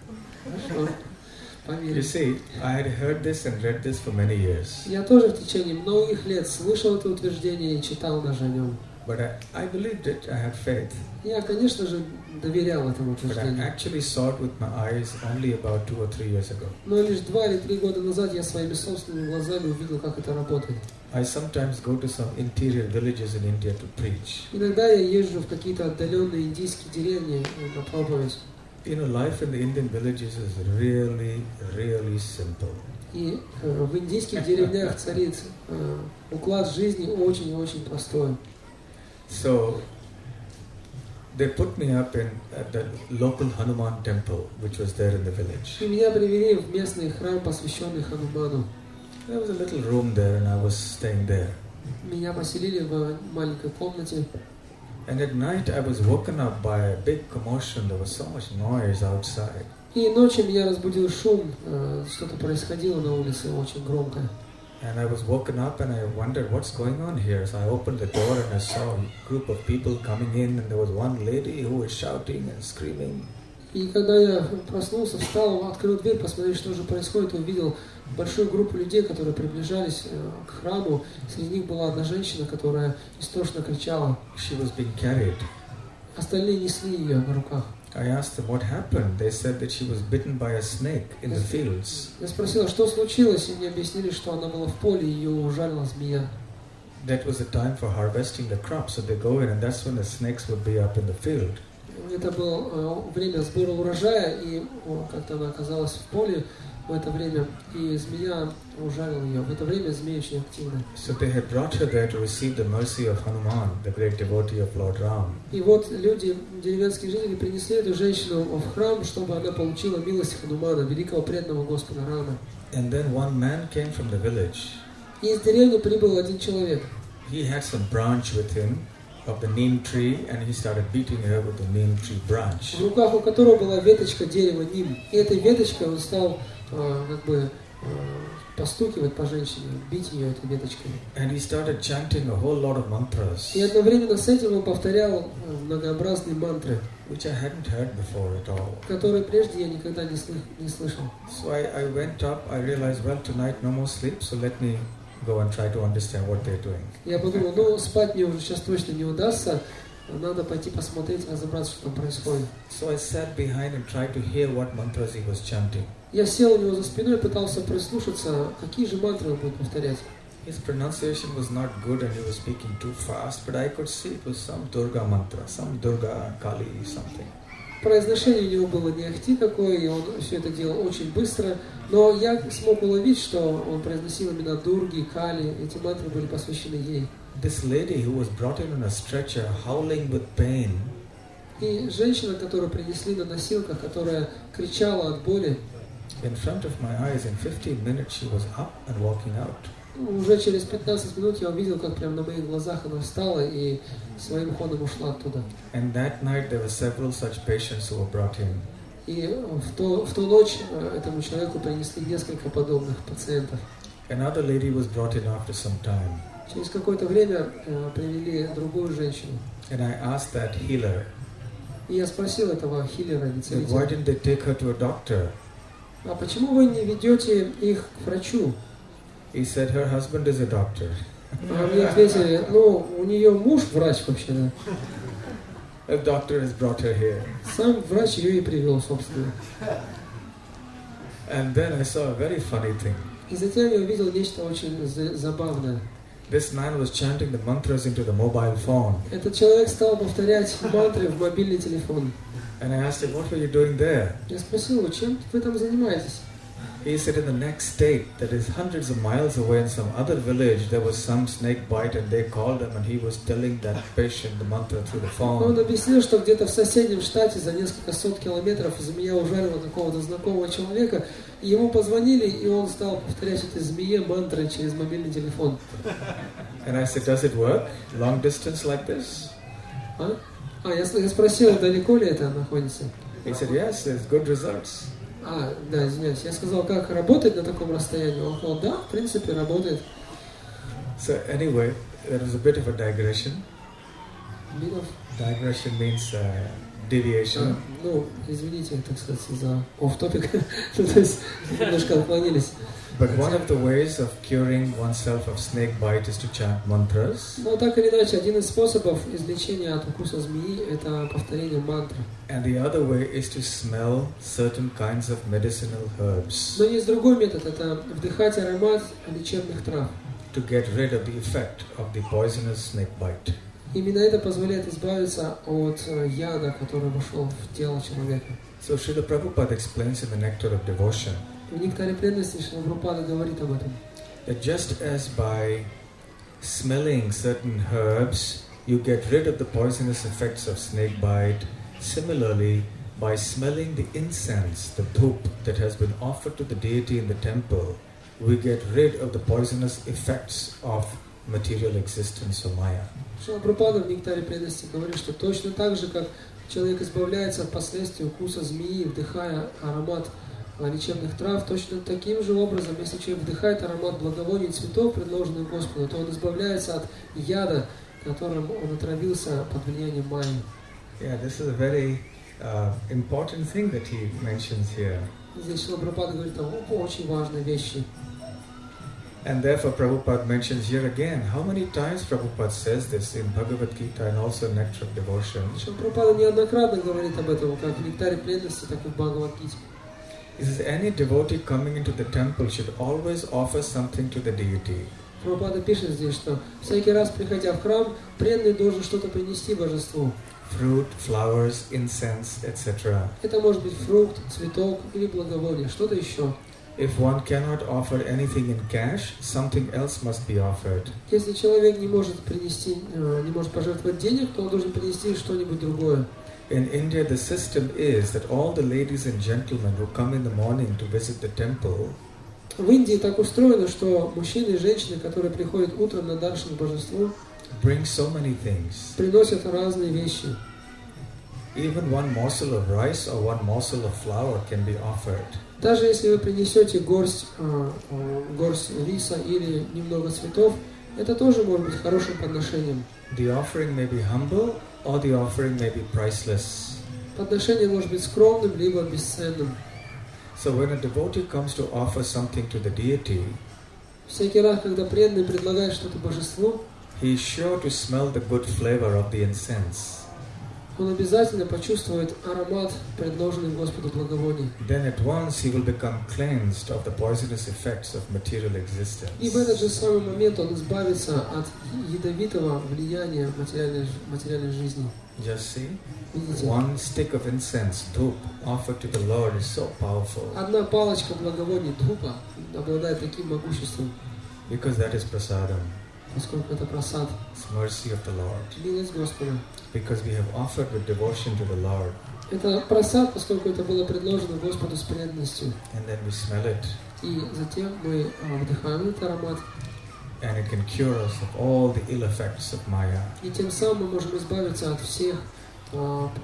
Хорошо. You Поверьте. see, I had heard this and read this for many years. Я тоже в течение многих лет слышал это утверждение и читал даже о нем. But I believed it, I had faith. Я, конечно же, доверял этому But I утверждению. actually saw it with my eyes only about 2 or 3 years ago. Но лишь 2 или 3 года назад я своими собственными глазами увидел, как это работает. I sometimes go to some interior villages in India to preach. Иногда я езжу в какие-то отдаленные индийские деревни на проповедь. You know, life in the Indian villages is really, really simple. И в индийских деревнях царит уклад жизни очень-очень простой. So, they put me up at the local Hanuman temple, which was there in the village. И меня привели в местный храм, посвященный Хануману. There was a little room there and I was staying there. Меня поселили в маленькой комнате. And at night I was woken up by a big commotion. There was so much noise outside. И ночью меня разбудил шум, что-то происходило на улице очень громко. And I was woken up and I wondered what's going on here. So I opened the door and I saw a group of people coming in and there was one lady who was shouting and screaming. И когда я проснулся, встал, открыл дверь, посмотреть, что же происходит, увидел большую группу людей, которые приближались к храму. Среди них была одна женщина, которая истошно кричала. She was being carried. Остальные несли ее на руках. I asked them what happened. They said that she was bitten by a snake in the fields. Я спросил, что случилось, и мне объяснили, что она была в поле, и ее ужалила змея. That was the time for harvesting the crops, so they go in and that's when the snakes would be up in the field. Это было время сбора урожая, и как-то она оказалась в поле в это время, и змея ужалила ее. В это время змея очень активна. So they had brought her there to receive the mercy of Hanuman, the great devotee of Lord Ram. И вот люди, деревенские жители, принесли эту женщину в храм, чтобы она получила милость Ханумана, великого преданного Господа Рама. And then one man came from the village. И из деревни прибыл один человек. He had some branch with him of the neem tree and he started beating her with the neem tree branch. В руках у которого была веточка дерева ним. И этой веточкой он стал постукивать по женщине, бить ее этой веточкой. And he started chanting a whole lot of mantras, И одновременно с этим он повторял многообразные мантры, which I hadn't heard before at all. которые прежде я никогда не слышал. So I went up, I realized, well, tonight no more sleep, so let me go and try to understand what they're doing. Я подумал, ну спать мне уже сейчас точно не удастся, надо пойти посмотреть, разобраться, что там происходит. So I sat behind and tried to hear what mantras he was chanting. Я сел у него за спиной и пытался прислушаться, какие же мантры он будет повторять. His pronunciation was not good and he was speaking too fast, but I could see it was some Durga mantra, some Durga, Kali, something. Произношение у него было не ахти какое, и он все это делал очень быстро, но я смог уловить, что он произносил именно Дурги, Кали, эти мантры были посвящены ей. This lady who was brought in on a stretcher, howling with pain, И женщина, которую принесли на носилках, которая кричала от боли, in front of my eyes, in 15 minutes she was up and walking out. уже через 15 минут я увидел, как прямо на моих глазах она встала и своим ходом ушла оттуда. And that night there were several such patients who were brought in. И в ту ночь этому человеку принесли несколько подобных пациентов. Another lady was brought in after some time. Через какое-то время привели другую женщину. And I asked that healer, И я спросил этого хилера, не why целителя, didn't they take her to a doctor? а почему вы не ведете их к врачу? He said her husband is a doctor. А мне ответили, ну, у нее муж врач вообще-то. A doctor has brought her here. Сам врач ее и привел, собственно. And then I saw a very funny thing. И затем я увидел нечто очень забавное. This man was chanting the mantras into the mobile phone. Этот человек стал повторять мантры в мобильный телефон. And I asked him, what were you doing there? Я спросил его, чем вы там занимаетесь? He said in the next state, that is hundreds of miles away in some other village, there was some snake bite and they called him and he was telling that patient the mantra through the Он phone. объяснил, что где-то в соседнем штате за несколько сот километров змея ужалила какого-то знакомого человека, и ему позвонили, и он стал повторять этой змее мантры через мобильный телефон. And I said, does it work? Long distance like this? Я спросил, далеко ли это находится? He said, yes, there's good results. Да, извиняюсь. Я сказал, как работать на таком расстоянии? Он сказал, да, в принципе, работает. So anyway, there was a bit of a digression. Битов. Digression means deviation. Ну, извините, так сказать, за off-topic. То есть, немножко отклонились. But one of the ways of curing oneself of snake bite is to chant mantras. Но так или иначе, один из способов излечения от укуса змеи – это повторение мантры. And the other way is to smell certain kinds of medicinal herbs. Но есть другой метод – это вдыхать аромат лечебных трав. To get rid of the effect of the poisonous snake bite. Именно это позволяет избавиться от яда, который вошел в тело человека. So Srila Prabhupada explains in the Nectar of Devotion В «Нектаре преданности» Шрила Прабхупада говорит об этом. that just as by smelling certain herbs you get rid of the poisonous effects of snake bite, similarly by smelling the incense, the dhup that has been offered to the deity in the temple, we get rid of the poisonous effects of material existence or Maya. Шрила Прабхупада в «Нектаре преданности» говорит, что точно так же, как человек избавляется от последствий укуса змеи, вдыхая аромат лечебных трав, точно таким же образом, если человек вдыхает аромат благовоний и цветов, предложенных Господу, то он избавляется от яда, которым он отравился под влиянием майи. Yeah, this is a very important thing that he mentions here. Здесь Шрила Прабхупада говорит о очень важной вещи. And therefore Prabhupada mentions here again, how many times Prabhupada says this in Bhagavad Gita and also Nectar of Devotion. Шрила Прабхупада неоднократно говорит об этом, как в «Нектаре преданности», так и в Бхагавад-гите. He says any devotee coming into the temple should always offer something to the deity. Прабхупада пишет здесь, что всякий раз, приходя в храм, преданный должен что-то принести божеству. Fruit, flowers, incense, etc. Это может быть фрукт, цветок или благовоние, что-то еще. If one cannot offer anything in cash, something else must be offered. Если человек не может пожертвовать денег, то он должен принести что-нибудь другое. In India, the system is that all the ladies and gentlemen who come in the morning to visit the temple, В Индии так устроено, что мужчины и женщины, которые приходят утром на даршан к божеству, bring so many things. приносят разные вещи. even one morsel of rice or one morsel of flour can be offered. Даже если вы принесете горсть риса или немного цветов, это тоже может быть хорошим подношением. The offering may be humble or the offering may be priceless. Подношение может быть скромным, либо бесценным. So when a devotee comes to offer something to the deity, Всякий раз, когда преданный предлагает что-то божеству, he is sure to smell the good flavor of the incense. он обязательно почувствует аромат предложенных Господу благовоний. Then at once he will become cleansed of the poisonous effects of material existence. И в этот же самый момент он избавится от ядовитого влияния материальной жизни. Just see, Видите? one stick of incense, dhup, offered to the Lord is so powerful Одна палочка благовоний dhupа обладает таким могуществом, because that is prasadam, поскольку это прасад, it's mercy of the Lord. милость Господа. Because we have offered with devotion to the Lord, Это прасад, поскольку это было предложено Господу с преданностью. and then we smell it, И затем мы вдыхаем этот аромат, and it can cure us of all the ill effects of Maya. и тем самым мы можем избавиться от всех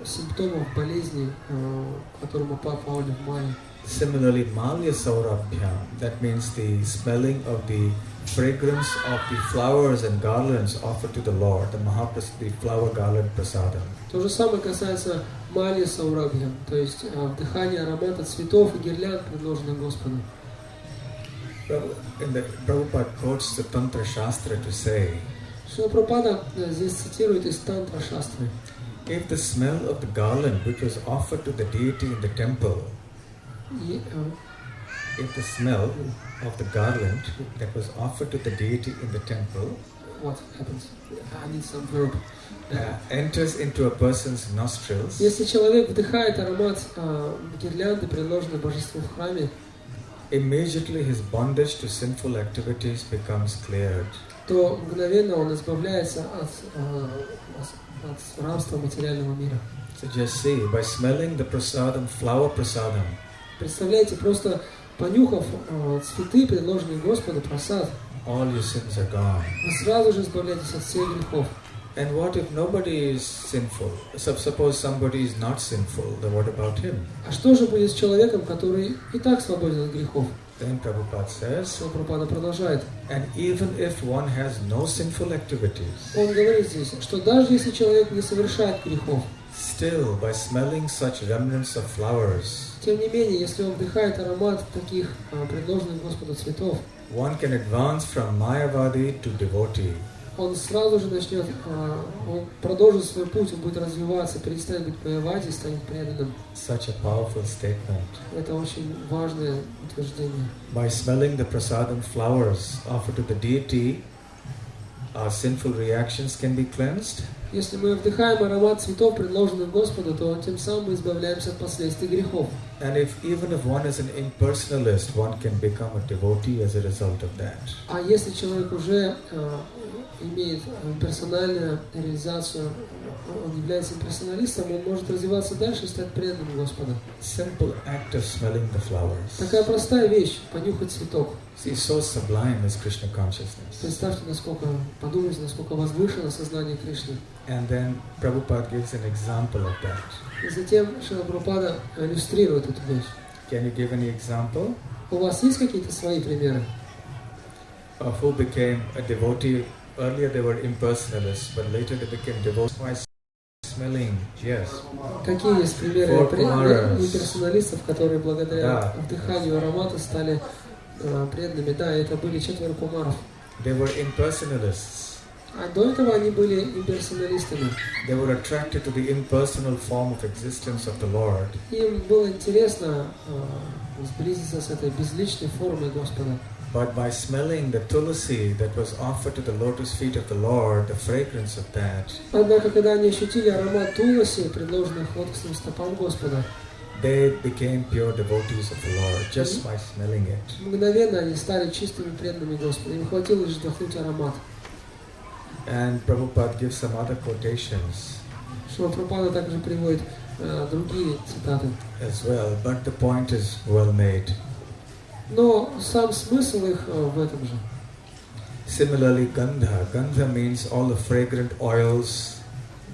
симптомов болезни, которым мы попали в мае. Similarly, Malya Saurabhyam, that means the smelling of the fragrance of the flowers and garlands offered to the Lord, the flower garland prasadam. То же самое касается Мали Саурабхи, то есть вдыхание аромата цветов и гирлянд, предложенных Господу. Prabhupada quotes the Tantra Shastra to say, Шрила Прабхупада здесь цитирует из Тантра Шастры. if the smell of the garland which was offered to the deity in the temple, if the smell of the garland that was offered to the deity in the temple What happens? I need some verb. enters into a person's nostrils, Если человек вдыхает аромат гирлянды, предложенной божеству в храме, immediately his bondage to sinful activities becomes cleared. то мгновенно он избавляется от рабства материального мира. So just see, by smelling the prasadam, flower prasadam, Представляете, просто понюхав цветы, предложенные Господу, прасад, all your sins are gone. вы сразу же избавляетесь от всех грехов. And what if nobody is sinful? Suppose somebody is not sinful, then what about him? А что же будет с человеком, который и так свободен от грехов? Then Prabhupada says, Шрила Прабхупада продолжает. and even if one has no sinful activities, Он говорит здесь, что даже если человек не совершает грехов, still by smelling such remnants of flowers, тем не менее, если он вдыхает аромат таких предложенных Господу цветов, one can advance from Mayavadi to devotee. он сразу же начнет, он продолжит свой путь, он будет развиваться, перестанет быть майявади, станет преданным. Such a powerful statement. Это очень важное утверждение. By smelling the prasadam flowers offered to the deity, our sinful reactions can be cleansed. Если мы вдыхаем аромат цветов, предложенных Господу, то тем самым мы избавляемся от последствий грехов. And even if one is an impersonalist, one can become a devotee as a result of that. А если человек уже имеет персональную реализацию, он является имперсоналистом, он может развиваться дальше и стать преданным Господу. Simple act of smelling the flowers. Такая простая вещь, понюхать цветок. See, so sublime is Krishna consciousness. Представьте, подумайте, насколько возвышено сознание Кришны. And then Prabhupada gives an example of that. И затем Шрила Прабхупада иллюстрирует эту вещь. Can you give any example У вас есть какие-то свои примеры? of who became a devotee? Earlier they were impersonalists, but later they became devotees by smelling. Yes. Какие есть примеры имперсоналистов, которые благодаря вдыханию аромата стали преданными? Да, это были 4 кумаров. They were impersonalists. А до этого они были имперсоналистами. They were attracted to the impersonal form of existence of the Lord. Им было интересно сблизиться с этой безличной формой Господа. But by smelling the tulsi that was offered to the lotus feet of the Lord, the fragrance of that, Однако, когда они ощутили аромат туласи, предложенных лотосным стопам Господа, they became pure devotees of the Lord just by smelling it. мгновенно они стали чистыми преданными Господа. Им хватило лишь вдохнуть аромат. And Prabhupada gives some other quotations Шрила Прабхупада также приводит другие цитаты. as well, but the point is well made. Но сам смысл их в этом же. Similarly, gandha. Gandha means all the fragrant oils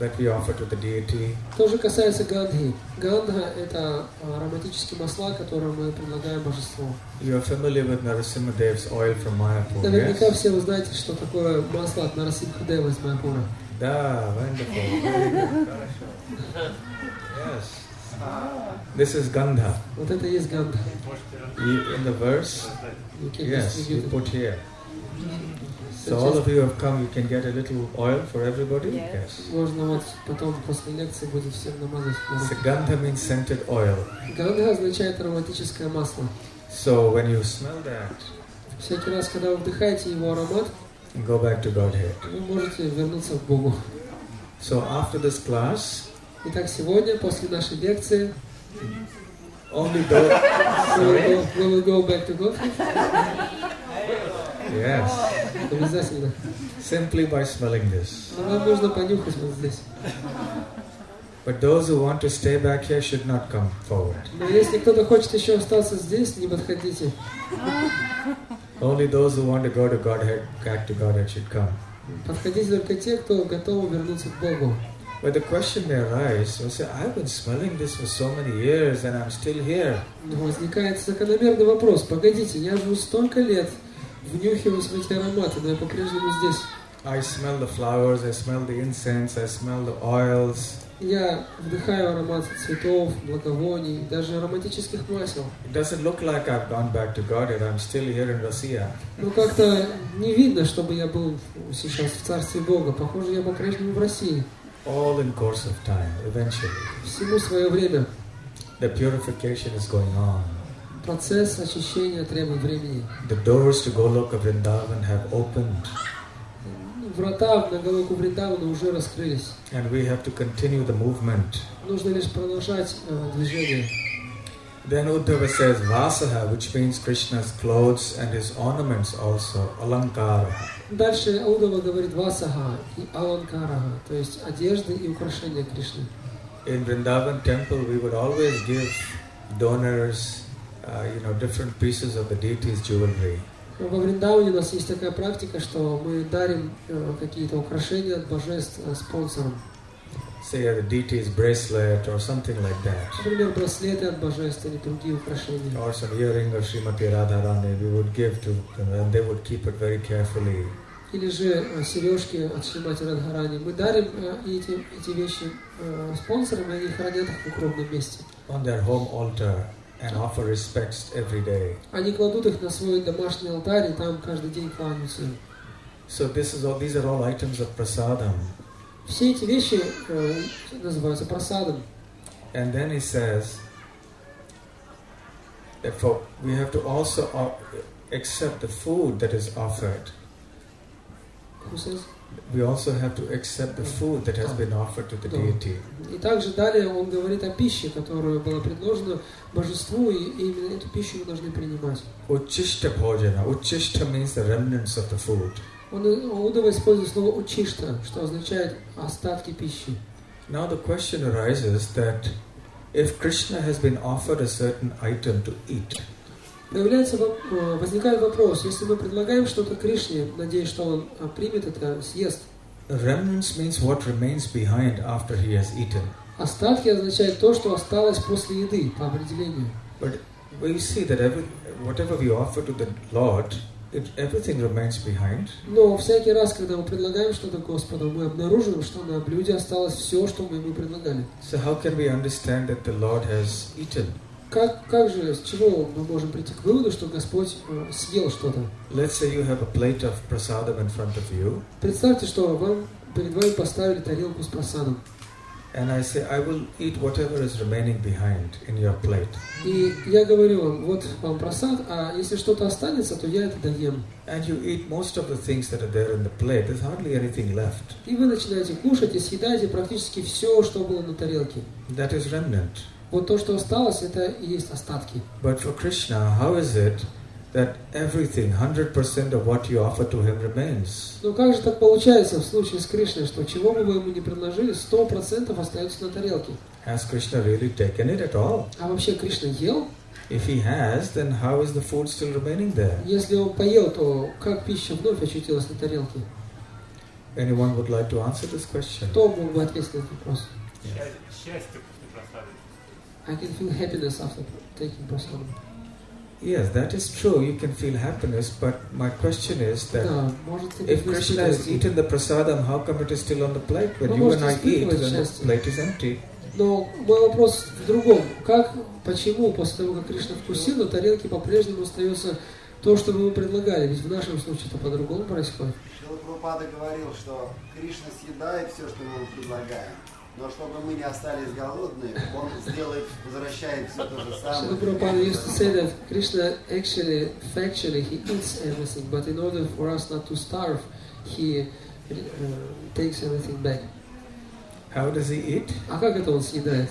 that we offer to the deity. То же касается гандхи. Гандха – это ароматические масла, которые мы предлагаем божеству. You are familiar with Narasimha Dev's oil from Mayapur, Наверняка yes? все вы знаете, что такое масло от Нарасимха-девы из Майяпура. Da, wonderful. Very good. Yes. This is Gandha. Вот это и есть гандха. In the verse, You can yes, you distribute it. put here. So all of you have come, you can get a little oil for everybody? Yes. Можно вот потом после лекции будет всем намазать. So Gandha means scented oil. Гандха означает ароматическое масло. So when you smell that, Всякий раз, когда вы вдыхаете его аромат, go back to Godhead. вы можете вернуться к Богу. So after this class, Итак, сегодня, после нашей лекции, only those... Sorry? we will go back to God. Yes. Обязательно. Simply by smelling this. Но вам нужно понюхать вот здесь. But those who want to stay back here should not come forward. Но если кто-то хочет еще остаться здесь, не подходите. Only those who want to go to Godhead, back to Godhead should come. Подходите только те, кто готовы вернуться к Богу. But the question may arise, you say, I've been smelling this for so many years and I'm still here. Но возникает закономерный вопрос. Погодите, я живу столько лет, внюхиваюсь в эти ароматы, но я по-прежнему здесь. I smell the flowers, I smell the incense, I smell the oils. Я вдыхаю аромат цветов, благовоний, даже ароматических масел. It doesn't look like I've gone back to Godhead, I'm still here in Russia. Но как-то не видно, чтобы я был сейчас в Царстве Бога. Похоже, я по-прежнему в России. All in course of time, eventually. Всему свое время. The purification is going on. Процесс очищения требует времени. The doors to Goloka Vrindavan have opened. Врата в Галоку Вриндавана уже раскрылись. And we have to continue the movement. Нужно лишь продолжать движение. Then Uddhava says Vasaha, which means Krishna's clothes and his ornaments also, Alankara. Дальше Удава говорит Васаха и Аланкараха, то есть одежды и украшения Кришны. In Vrindavan temple, we would always give donors, different pieces of the deity's jewelry. Во Вриндаване у нас есть такая практика, что мы дарим какие-то украшения от божеств спонсорам. Say the deity's bracelet or something like that. Например, браслеты от божеств или другие украшения. Or some earring of Srimati Radharani we would give to them and they would keep it very carefully. Или же сережки от Шримати Радхарани. Мы дарим эти вещи спонсорам, и они хранят их в укромном месте. On their home altar and offer respects every day. Они кладут их на свой домашний алтарь, и там каждый день кланяются. So these are all items of prasadam. Все эти вещи называются прасадом. And then he says, therefore, we have to also accept the food that is offered. Who says? We also have to accept the food that has been offered to the deity. И также далее он говорит о пище, которая была предложена божеству, и именно эту пищу мы должны принимать. Uchishta bhojana. Uchishta means the remnants of the food. Удава использует слово учишта, что означает остатки пищи. Now the question arises that if Krishna has been offered a certain item to eat, Возникает вопрос, если мы предлагаем что-то Кришне, надеясь, что он примет это, съест. remnants means what remains behind after he has eaten. Остатки означает то, что осталось после еды, по определению. But we see that whatever we offer to the Lord, everything remains behind. Но всякий раз, когда мы предлагаем что-то Господу, мы обнаруживаем, что на блюде осталось все, что мы ему предлагали. So how can we understand that the Lord has eaten? Как же, с чего мы можем прийти к выводу, что Господь съел что-то? Let's say you have a plate of prasadam in front of you. Представьте, что перед вами поставили тарелку с прасадом. And I say, I will eat whatever is remaining behind in your plate. И я говорю вам, вот вам прасад, а если что-то останется, то я это доем. And you eat most of the things that are there in the plate. There's hardly anything left. И вы начинаете кушать и съедаете практически все, что было на тарелке. That is remnant. Вот то, что осталось, это и есть остатки. But for Krishna, how is it that everything, 100% of what you offer to him remains? Но как же так получается в случае с Кришной, что чего бы вы ему ни предложили, 100% остается на тарелке? Has Krishna really taken it at all? А вообще Кришна ел? If he has, then how is the food still remaining there? Если он поел, то как пища вновь очутилась на тарелке? Anyone would like to answer this question? Кто мог бы ответить на этот вопрос? Счастье после просады. I can feel happiness after taking prasadam. Yes, that is true. You can feel happiness, but my question is that Да, можете if Krishna has eaten the prasadam, how come it is still on the plate? When you and I eat, then the plate is empty. Но мой вопрос в другом. Почему после того, как Кришна вкусил, на тарелке по-прежнему остается то, что мы ему предлагали? Ведь в нашем случае это по-другому происходит. Шрила Прабхупада говорил, что Кришна съедает все, что мы ему предлагаем. Но чтобы мы не остались голодными, он возвращает все то же самое. Шрила Прабхупада used to say that Krishna factually, he eats everything, but in order for us not to starve, he takes everything back. How does he eat? А как это он съедает?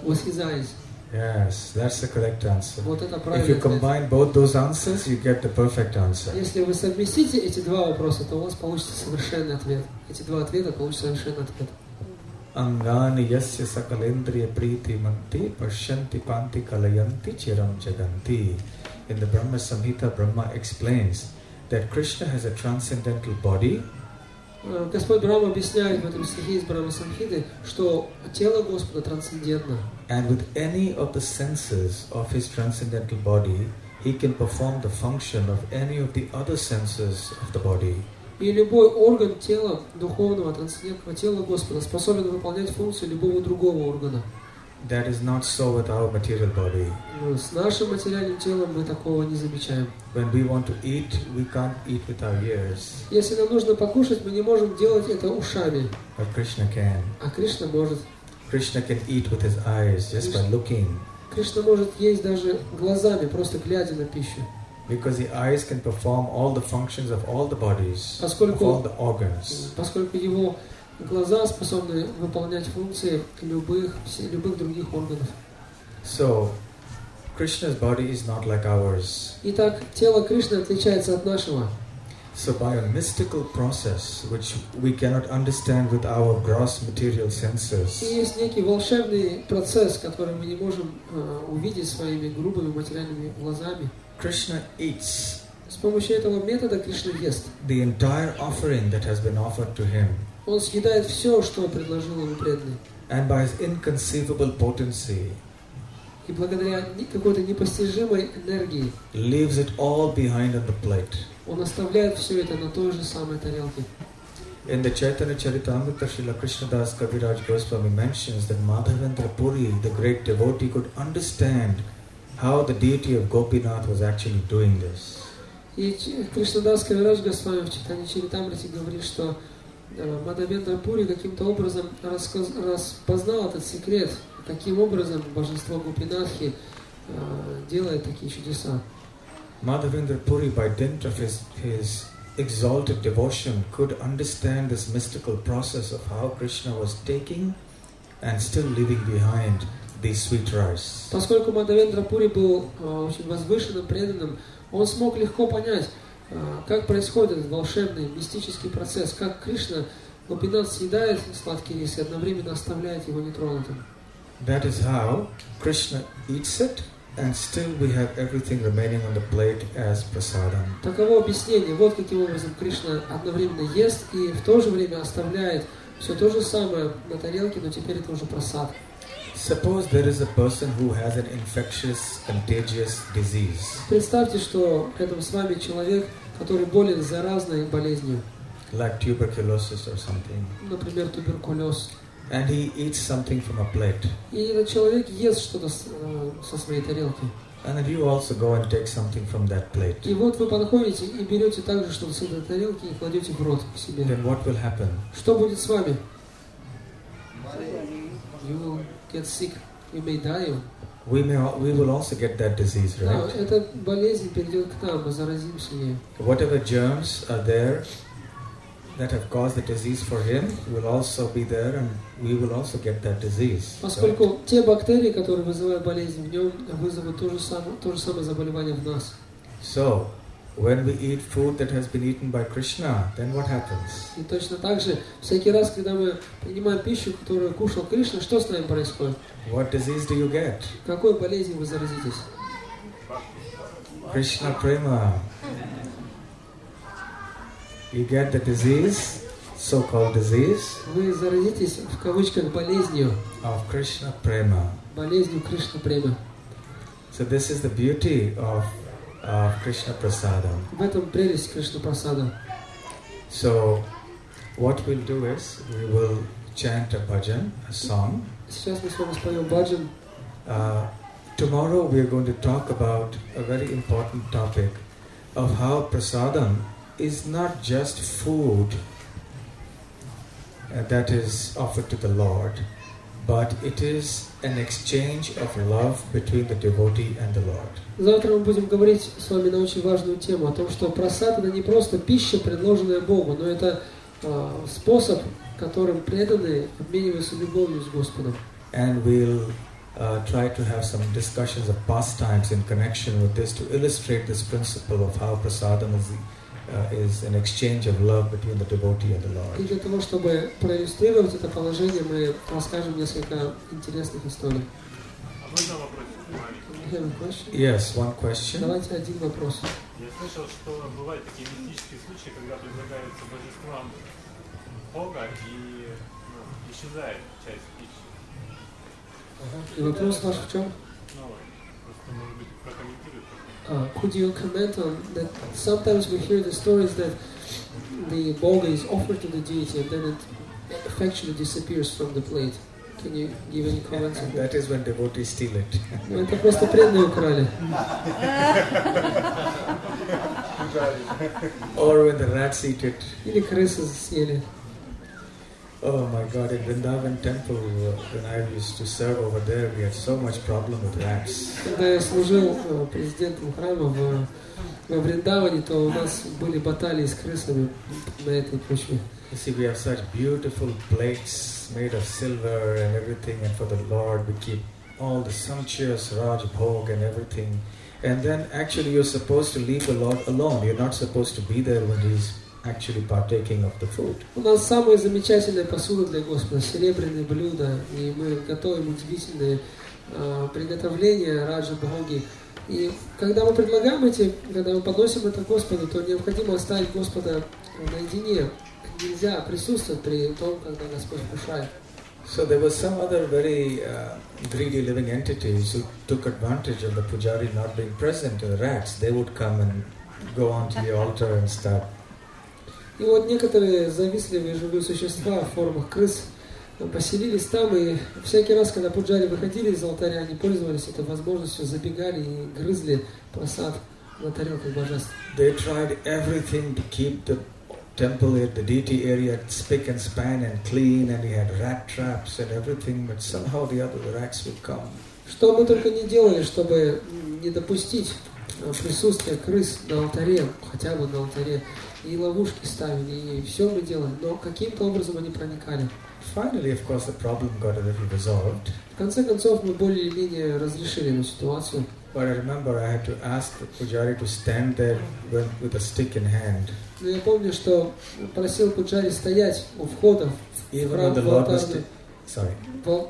With his eyes. Yes, that's the correct answer. Вот это If правильный you ответ. combine both those answers, you get the perfect answer. Если вы совместите эти два вопроса, то у вас получится совершенный ответ. Эти два ответа получится совершенный ответ. Angani yasya sakalendriya priti manti pashanti panti kalayanti chiram jaganti. In the Brahma Samhita, Brahma explains that Krishna has a transcendental body. Господь Брахма объясняет в этом стихе из Брахма Самхиты, что тело Господа трансцендентно. And with any of the senses of his transcendental body, he can perform the function of any of the other senses of the body. И любой орган тела, духовного, трансцендентного тела Господа способен выполнять функцию любого другого органа. That is not so with our material body. С нашим материальным телом мы такого не замечаем. When we want to eat, we can't eat with our ears. Если нам нужно покушать, мы не можем делать это ушами. But Krishna can. А Кришна может. Krishna can eat with his eyes just by looking. Кришна может есть даже глазами, просто глядя на пищу. Because the eyes can perform all the functions of all the bodies, of all the organs. Поскольку его глаза способны выполнять функции любых других органов. So, Krishna's body is not like ours. Итак, тело Кришны отличается от нашего. So by a mystical process, which we cannot understand with our gross material senses, И есть некий волшебный процесс, который мы не можем увидеть своими грубыми материальными глазами. Krishna eats С помощью этого метода Кришна ест. the entire offering that has been offered to him. Он съедает все, что предложил ему преданный. And by his inconceivable potency, И благодаря какой-то непостижимой энергии leaves it all behind on the plate. он оставляет все это на той же самой тарелке. In the Chaitanya Charitamrita, Srila Krishnadas Kaviraj Goswami mentions that Madhavendra Puri, the great devotee, could understand how the deity of Gopinath was actually doing this. И Кришнадас Кавирадж Госвами в Чайтанья Чаритамрите говорит, что Мадхавендра Пури каким-то образом распознал этот секрет, каким образом божество Гопинатхи делает такие чудеса. Madhavendra Puri, by dint of his exalted devotion, could understand this mystical process of how Krishna was taking and still leaving behind these sweet rice. Поскольку Мадхавендра Пури был очень возвышенным, преданным, он смог легко понять, как происходит этот волшебный, мистический процесс, как Кришна, Гопинат съедает сладкий рис и одновременно оставляет его нетронутым. That is how Krishna eats it, and still we have everything remaining on the plate as prasadam. Таково объяснение. Вот каким образом Кришна одновременно ест и в то же время оставляет все то же самое на тарелке, но теперь это уже прасад. Suppose there is a person who has an infectious, contagious disease. Представьте, что рядом с вами человек, который болен заразной болезнью, Like tuberculosis or something. например, туберкулез. And he eats something from a plate. И этот человек ест что-то со своей тарелки. And then you also go and take something from that plate. И вот вы подходите и берете также что-то с этой тарелки и кладете в рот к себе. Then what will happen? Что будет с вами? You will get sick. You may die. We will also get that disease, Да, right? эта болезнь перейдет к нам, мы заразимся ею. Whatever germs are there that have caused the disease for him will also be there, and we will also get that disease. Поскольку те бактерии, которые вызывают болезнь в нем, вызовут то же самое заболевание в нас. So, when we eat food that has been eaten by Krishna, then what happens? И точно так же, всякий раз, когда мы принимаем пищу, которую кушал Кришна, что с нами происходит? What disease do you get? Какой болезнью вы заразитесь? Krishna Prema. you get the disease, so-called disease, вы заразитесь в кавычках болезнью, of Krishna Prema. болезнью Кришна Према. So this is the beauty of Krishna Prasadam. В этом прелесть Кришна Прасада. So what we'll do is, we will chant a bhajan, a song. Сейчас мы с вами споем баджан. Tomorrow we are going to talk about a very important topic of how prasadam is not just food that is offered to the Lord, but it is an exchange of love between the devotee and the Lord. Завтра мы будем говорить с вами на очень важную тему, о том, что прасад это не просто пища, предложенная Богу, но это способ, которым преданные обмениваются любовью с Господом. And we'll try to have some discussions of pastimes in connection with this to illustrate this principle of how prasadam is an exchange of love between the devotee and the Lord. И для того, чтобы проиллюстрировать это положение, мы расскажем несколько интересных историй. А можно вопрос? Yes, one question. Давайте один вопрос. Я слышал, что бывают такие мистические случаи, когда предлагаются божествам Бога и исчезает часть пищи. И вопрос ваш в чем? Просто, может быть, прокомментирует. Could you comment on that? Sometimes we hear the stories that the boga is offered to the deity and then it effectually disappears from the plate. Can you give any comments on that? That is when devotees steal it. Ну, это просто преданные украли. Or when the rats eat it. Или крысы съели. Oh my God, in Vrindavan temple, when I used to serve over there, we had so much problem with rats. Когда я служил президентом храма во Вриндаване, то у нас были баталии с крысами на этой почве. You see, we have such beautiful plates made of silver and everything, and for the Lord we keep all the sumptuous Raj Bhog and everything. And then actually you're supposed to leave the Lord alone. You're not supposed to be there when He's actually partaking of the food. У нас самая замечательная посуда для Господа, серебряные блюда, и мы готовим удивительные приготовления Раджа Бхоги. И когда мы предлагаем когда мы подносим это Господу, то необходимо оставить Господа наедине. Нельзя присутствовать при том, когда Господь вкушает. So there were some other very greedy living entities who took advantage of the pujari not being present, the rats. They would come and go onto the altar and start. И вот некоторые завистливые живые существа в формах крыс поселились там, и всякий раз, когда пуджари выходили из алтаря, они пользовались этой возможностью, забегали и грызли прасад на тарелках божеств. They tried everything to keep the temple, the deity area spick and span and clean, and he had rat traps and everything, but somehow the rats would come. Что мы только не делали, чтобы не допустить присутствия крыс на алтаре, хотя бы на алтаре, и ловушки ставили, и все мы делали, но каким-то образом они проникали. Finally, of course, the problem got a little resolved. В конце концов, мы более-менее разрешили эту ситуацию. But I remember I had to ask the pujari to stand there with a stick in hand. Но я помню, что просил пуджари стоять у входа в храм, в алтарный.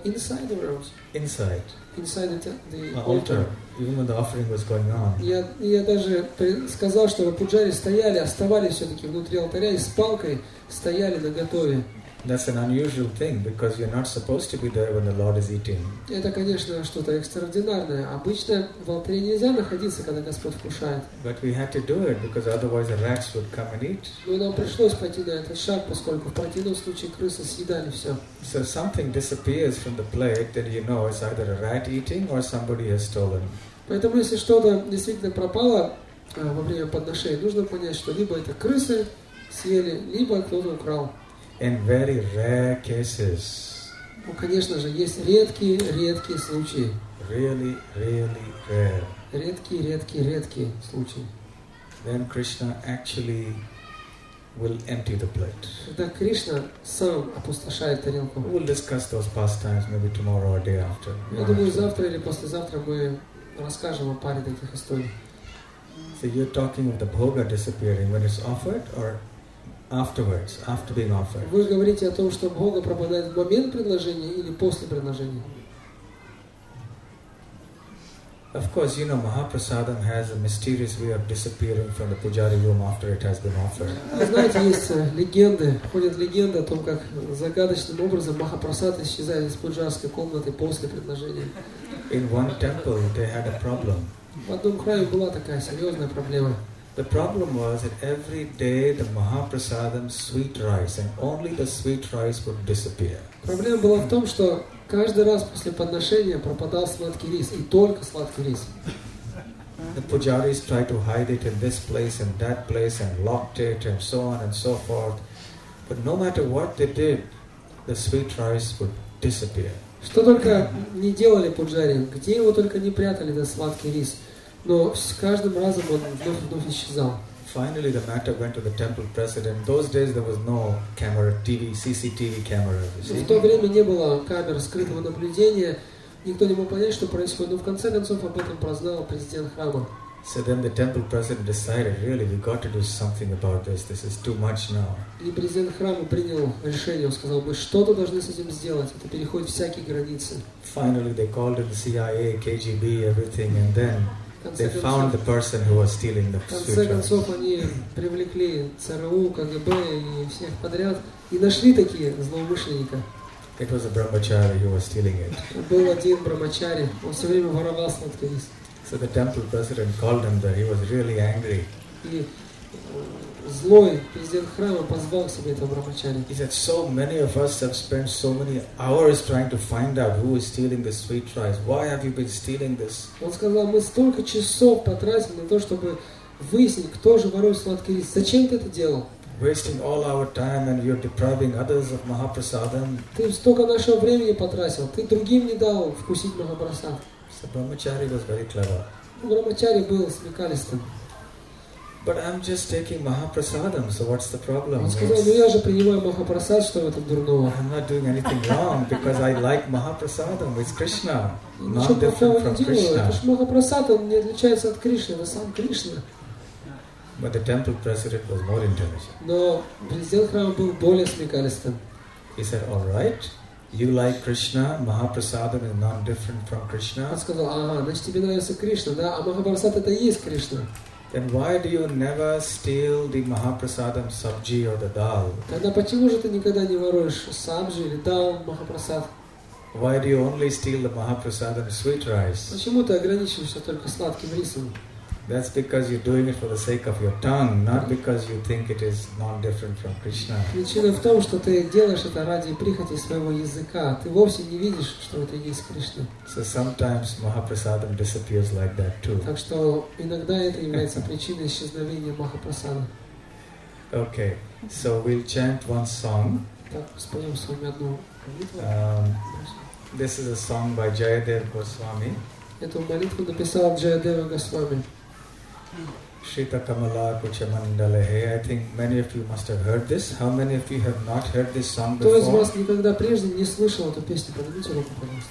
Inside the rooms? Inside. Inside the altar. Even when the offering was going on. Я даже сказал, чтобы пуджари стояли, оставались все-таки внутри алтаря и с палкой стояли наготове. That's an unusual thing because you're not supposed to be there when the Lord is eating. Это, конечно, что-то экстраординарное. Обычно в алтаре нельзя находиться, когда Господь вкушает. But we had to do it because otherwise the rats would come and eat. Но нам пришлось пойти на этот шаг, поскольку в противном случае крысы съедали все. So if something disappears from the plate, then you know it's either a rat eating or somebody has stolen. Поэтому если что-то действительно пропало во время подношения, нужно понять, что либо это крысы съели, либо кто-то украл. In very rare cases. Ну, конечно же, есть редкие случаи. Really rare. Редкие случаи. Then Krishna actually will empty the plate. Когда Кришна сам опустошает тарелку. We'll discuss those pastimes maybe tomorrow or day after. Я думаю, завтра или послезавтра мы расскажем о паре таких историй. So you're talking of the bhoga disappearing when it's offered or afterwards, after being offered? Вы говорите о том, что бхога пропадает в момент предложения или после предложения? Of course, you know, Mahaprasadam has a mysterious way of disappearing from the pujari room after it has been offered. Знаете, есть легенды, ходят легенды о том, как загадочным образом Махапрасад исчезает из пуджарской комнаты после предложения. In one temple, they had a problem. В одном храме была такая серьезная проблема. The problem was that every day the Mahaprasadam sweet rice and only the sweet rice would disappear. Проблема была в том, что каждый раз после подношения пропадал сладкий рис, и только сладкий рис. The pujaris tried to hide it in this place and that place and locked it and so on and so forth. But no matter what they did, the sweet rice would disappear. Что только не делали пуджари, где его только не прятали, да сладкий рис, но с каждым разом он вновь исчезал. Finally, the matter went to the temple president. Those days there was no camera, TV, CCTV camera. В то время не было камер скрытого наблюдения, никто не мог понять, что происходит, но в конце концов об этом прознал президент храма. So then the temple president decided, really, we got to do something about this. This is too much now. И президент храма принял решение, он сказал, мы что-то должны с этим сделать, это переходит всякие границы. Finally, they called in the CIA, KGB, everything, and then they found the person who was stealing the В конце sweet rice. концов они привлекли ЦРУ, КГБ и всех подряд и нашли такие злоумышленника. It was a brahmachari who was stealing it. Был один брамачари, он все время воровал сладкий рис. So the temple president called him there. He was really angry. И злой президент храма позвал к себе этого брамачари. He said, so many of us have spent so many hours trying to find out who is stealing the sweet rice. Why have you been stealing this? Он сказал, мы столько часов потратили на то, чтобы выяснить, кто же ворует сладкий рис. Зачем ты это делал? Wasting all our time and you're depriving others of Mahaprasadam. Ты столько нашего времени потратил, ты другим не дал вкусить Махапрасад. So brahmachari was very clever. Брамачари был смекалистым. But I'm just taking Mahaprasadam, so what's the problem? Он сказал, ну я же принимаю Махапрасад, что в этом дурного? I'm not doing anything wrong because I like Mahaprasadam. It's Krishna, Ничего not плохого different не from делаю. Это Krishna. же Махапрасад, он не отличается от Кришны, это сам Кришна. But the temple president was more intelligent. Но президент храма был более смекалистым. He said, all right, you like Krishna, Mahaprasadam is not different from Krishna. Он сказал, ага, значит тебе нравится Кришна, да? А Махапрасад это и есть Кришна. Then why do you never steal the Mahaprasadam sabji or the dal? Тогда почему же ты никогда не воруешь сабджи или дал Махапрасад? Why do you only steal the Mahaprasadam sweet rice? Почему ты ограничиваешься только сладким рисом? That's because you're doing it for the sake of your tongue, not because you think it is not different from Krishna. Причина в том, что ты делаешь это ради прихоти своего языка. Ты вовсе не видишь, что это и есть Кришна. So sometimes Mahaprasadam disappears like that too. Так что иногда это является причиной исчезновения Махапрасада. Okay, so we'll chant one song. Так, споем с вами одну молитву. This is a song by Jayadev Goswami. Эту молитву написал Джаядева Госвами. Shrita Kamala Kuchamandalahe. I think many of you must have heard this. How many of you have not heard this song Кто из before? вас никогда прежде не слышал эту песню? Поднимите руку, пожалуйста.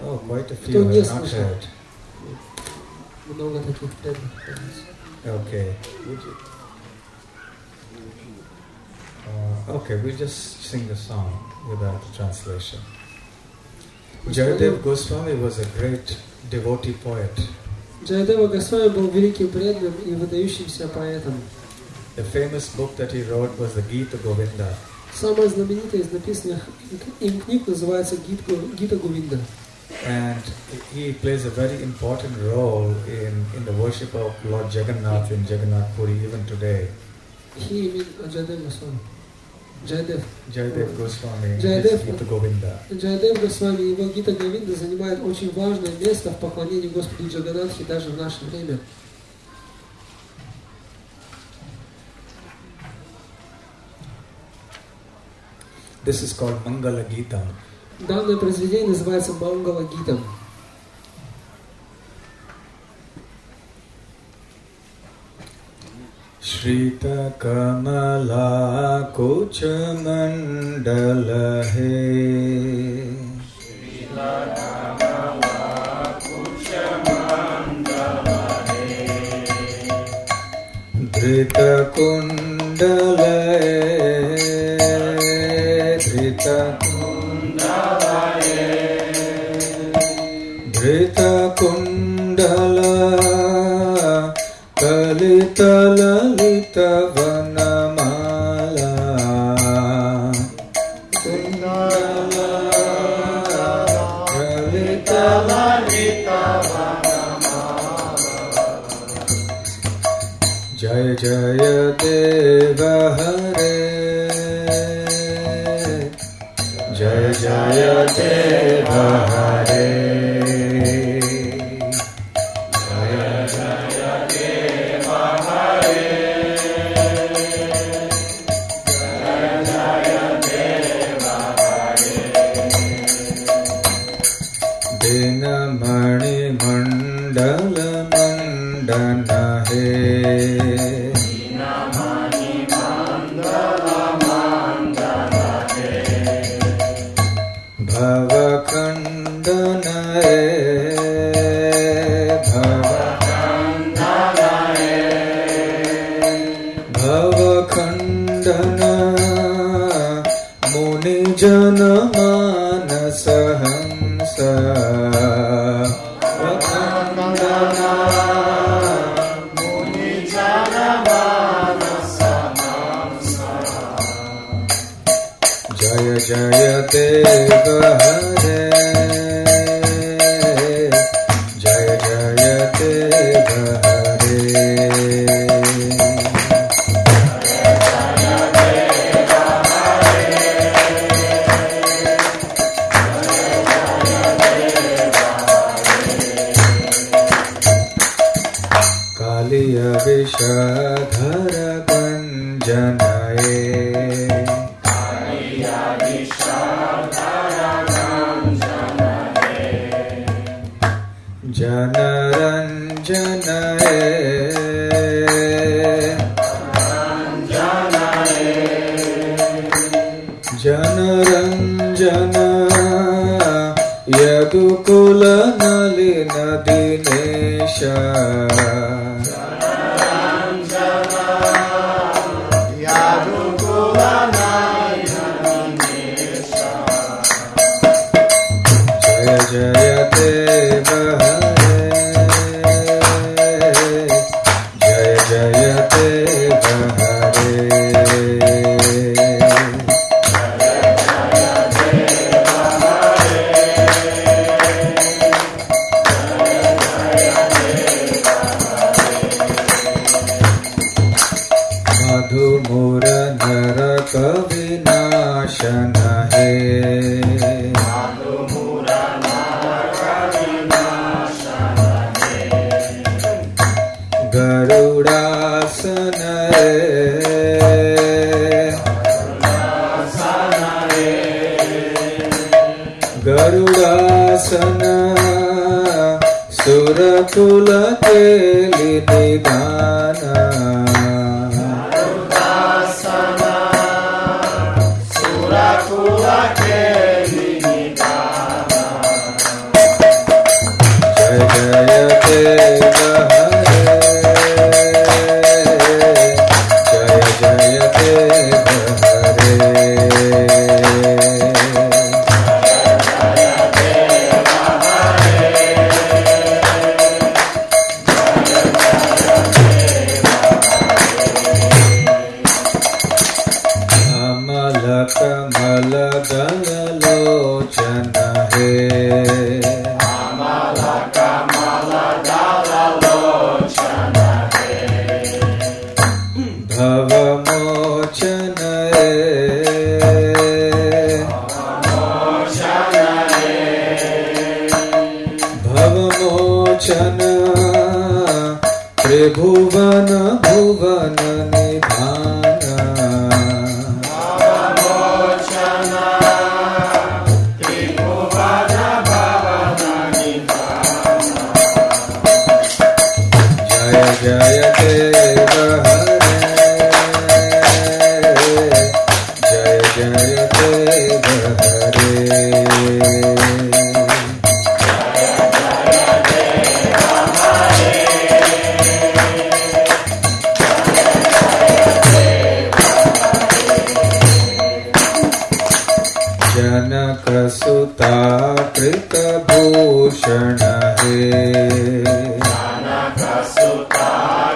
Oh, quite a Кто few не have not слышал? heard. Много таких преданных. Okay. Okay, we'll just sing the song without the translation. Jayadev Goswami was a great devotee poet. Джаядева Госвами был великим преданным и выдающимся поэтом. The famous book that he wrote was the Gita Govinda. Самая знаменитая из написанных им книг называется Гита Говинда. And he plays a very important role in the worship of Lord Jagannath in Jagannath Puri even today. Джаядев Госвами. Jayadev Goswami, Jayadev his Gita Govinda. Джаядев Госвами и его Гита Говинда занимает очень важное место в поклонении Господу Джаганнатхе даже в наше время. This is called Mangala Gita. Данное произведение называется Мангала Гитам. Shrita Kamala Kucha Mandala He Shrita Kamala Kucha Mandala He Dhrita Kundala Dhrita Kundala Dhrita Kundala Jai Jaya Deva Hare Jai Jaya Deva Hare Jaya Jaya Deva Hare Jaya Jaya Deva Hare Dinamani Mandala Mandana He Jaya Deva Hare Jaya Jaya Deva Hare Kaliya Vishadhara Ganjanaye Janaranjana Yadukula Nalina Dinesha Janaranjana Yadukula Nalina Dinesha Jaya Jaya Deva Hare Jaya Jaya Deva Hare Madhumura Naraka Vinashana He Madhumura Naraka Vinashana He Garudasana He Garudasana Surakula Keli Nidana Jaya Deva Hare Jaya Jaya Deva Hare Amala Kamala Dala Lochana He Bhavamochana Tribhuvana Bhuvana Nidhana Bhavamochana Tribhuvana Bhavana Nidhana Jaya Jaya Deva Hare Jaya Jaya Deva Hare Janaka Sutta Krita Bhushana He Janaka Sutta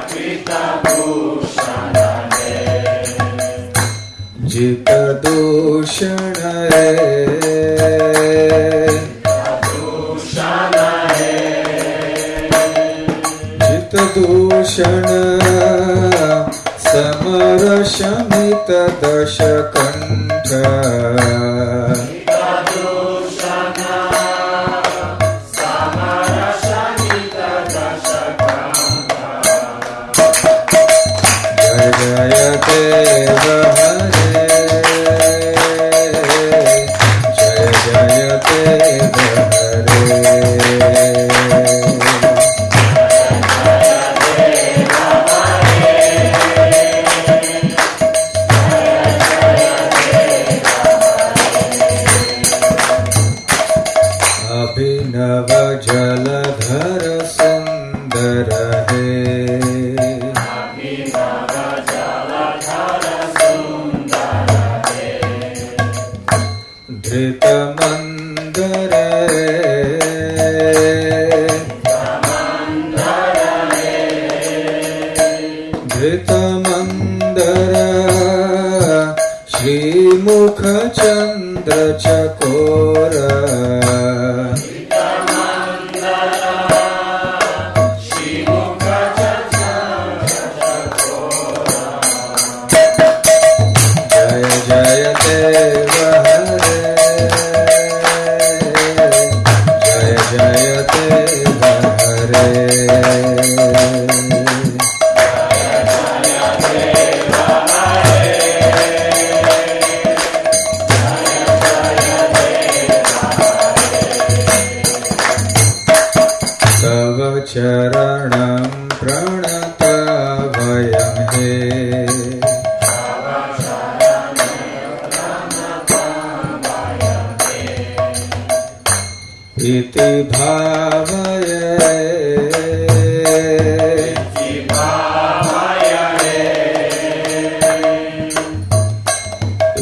Krita Bhushana He Jita Dushana Jita Dushana Samarashamita Dashakanta Jaya Deva Hare Jaya Jaya Deva Hare Abhinava Jaladhara Sundara Hai Drita Mandara Drita Mandara Shri Mukha Chandra Chakora Jaya Jaya Deva Hare Jaya Jaya Deva Hare Tava Charanam Pranata Vayam He Iti bhavaya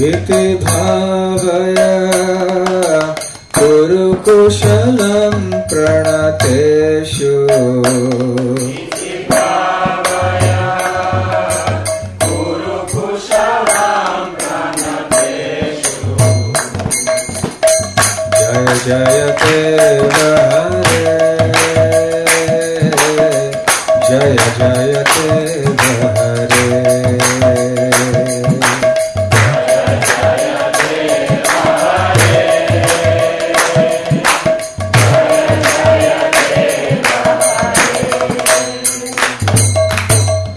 Iti bhavaya Kuru kushalam pranateshu Jaya Jaya Deva Hare Jaya Jaya Deva Hare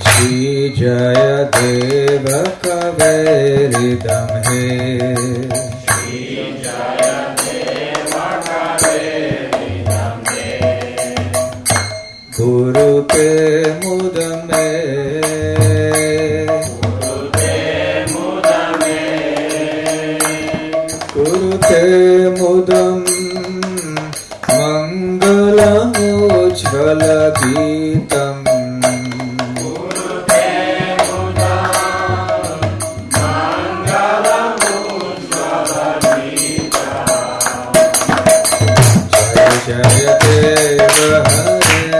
Shri Jaya Deva Kaveridam He Guru te mudame Guru te mudam Mangalam ujjvala geetam Jaya Jaya Deva Hare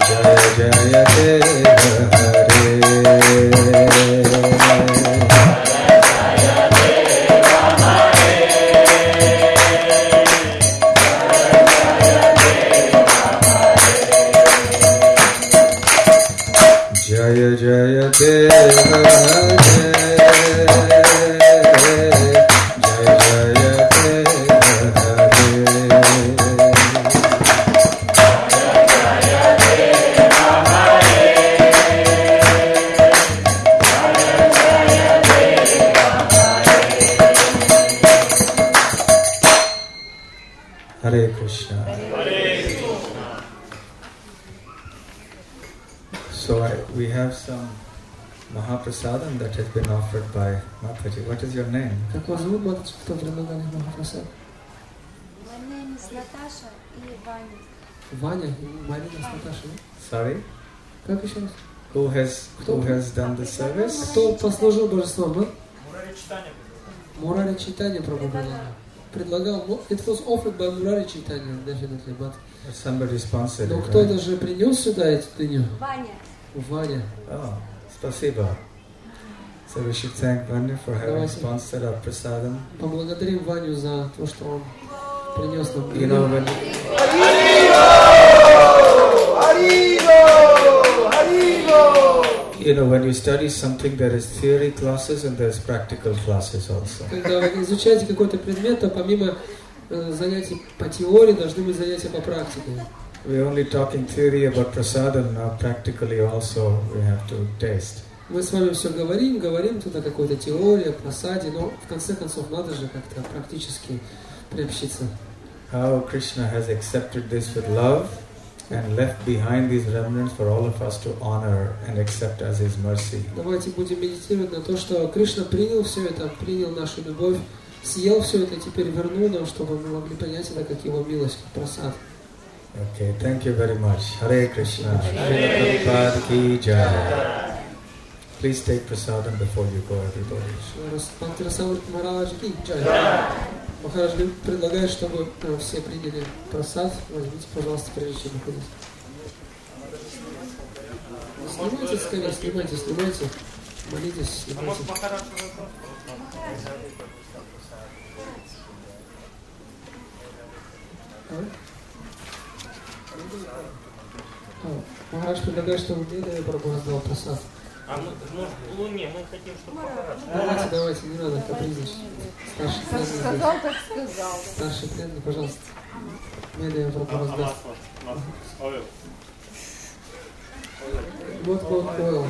Jaya Jaya Deva Hare Jaya Jaya Deva Hare Jaya Jaya Deva Hare Krishna. So we have some Mahaprasadam that has been offered by Mataji. What is your name? Как вас зовут, Матаджи? Кто предлагали Махапрасад? My name is Natasha и Ваня. Ваня и Марина с Наташей. Sorry? Как еще раз? Who has done the service? Кто послужил божествам? Мурари Читания. Мурари Чайтанья Прабху предлагал. It was offered by Murari Chaitanya, definitely, but Somebody sponsored но it, кто-то right? же принес сюда эту дыню. Ваня. Ваня. Oh, спасибо. So we should thank Vanya for having Давайте sponsored our prasadam. поблагодарим Ваню за то, что он принес нам. You know, when when you study something, there is theory classes and there's practical classes also. Когда вы изучаете какой-то предмет, то помимо занятий по теории должны быть занятия по практике. We're only talking theory about prasadam, now practically also we have to taste. Мы с вами все говорим тут о какой-то теории, о просаде, но в конце концов надо же как-то практически приобщиться. How Krishna has accepted this with love and left behind these remnants for all of us to honor and accept as His mercy. Давайте будем медитировать на то, что Кришна принял все это, принял нашу любовь, съел все это и теперь вернул нам, чтобы мы могли принять это как Его милость, как просад. Okay, thank you very much. Hare Krishna. Srila Prabhupada ki jai. Please take prasadam before you go, everybody. Бхакти Расамрита Махарадж ки джай. Махарадж предлагает, чтобы все приняли просад. Возьмите, пожалуйста, прежде чем уходить. Снимайте скорее, снимайте. Молитесь, снимайте. Махарадж предлагает, чтобы Меда Прабху раздал просад. А мы мы хотим, чтобы Махарадж. Давайте, не надо капризничать. Старший преданный. Сказал, так сказал. Старший преданный, пожалуйста. Меда Прабху раздаст. Вот ойл.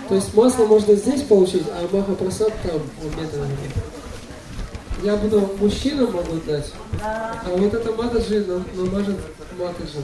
То есть масло можно здесь получить, а Махапрасад там, у Меда. Я буду мужчинам могу дать, а вот это матаджи намажет матаджем.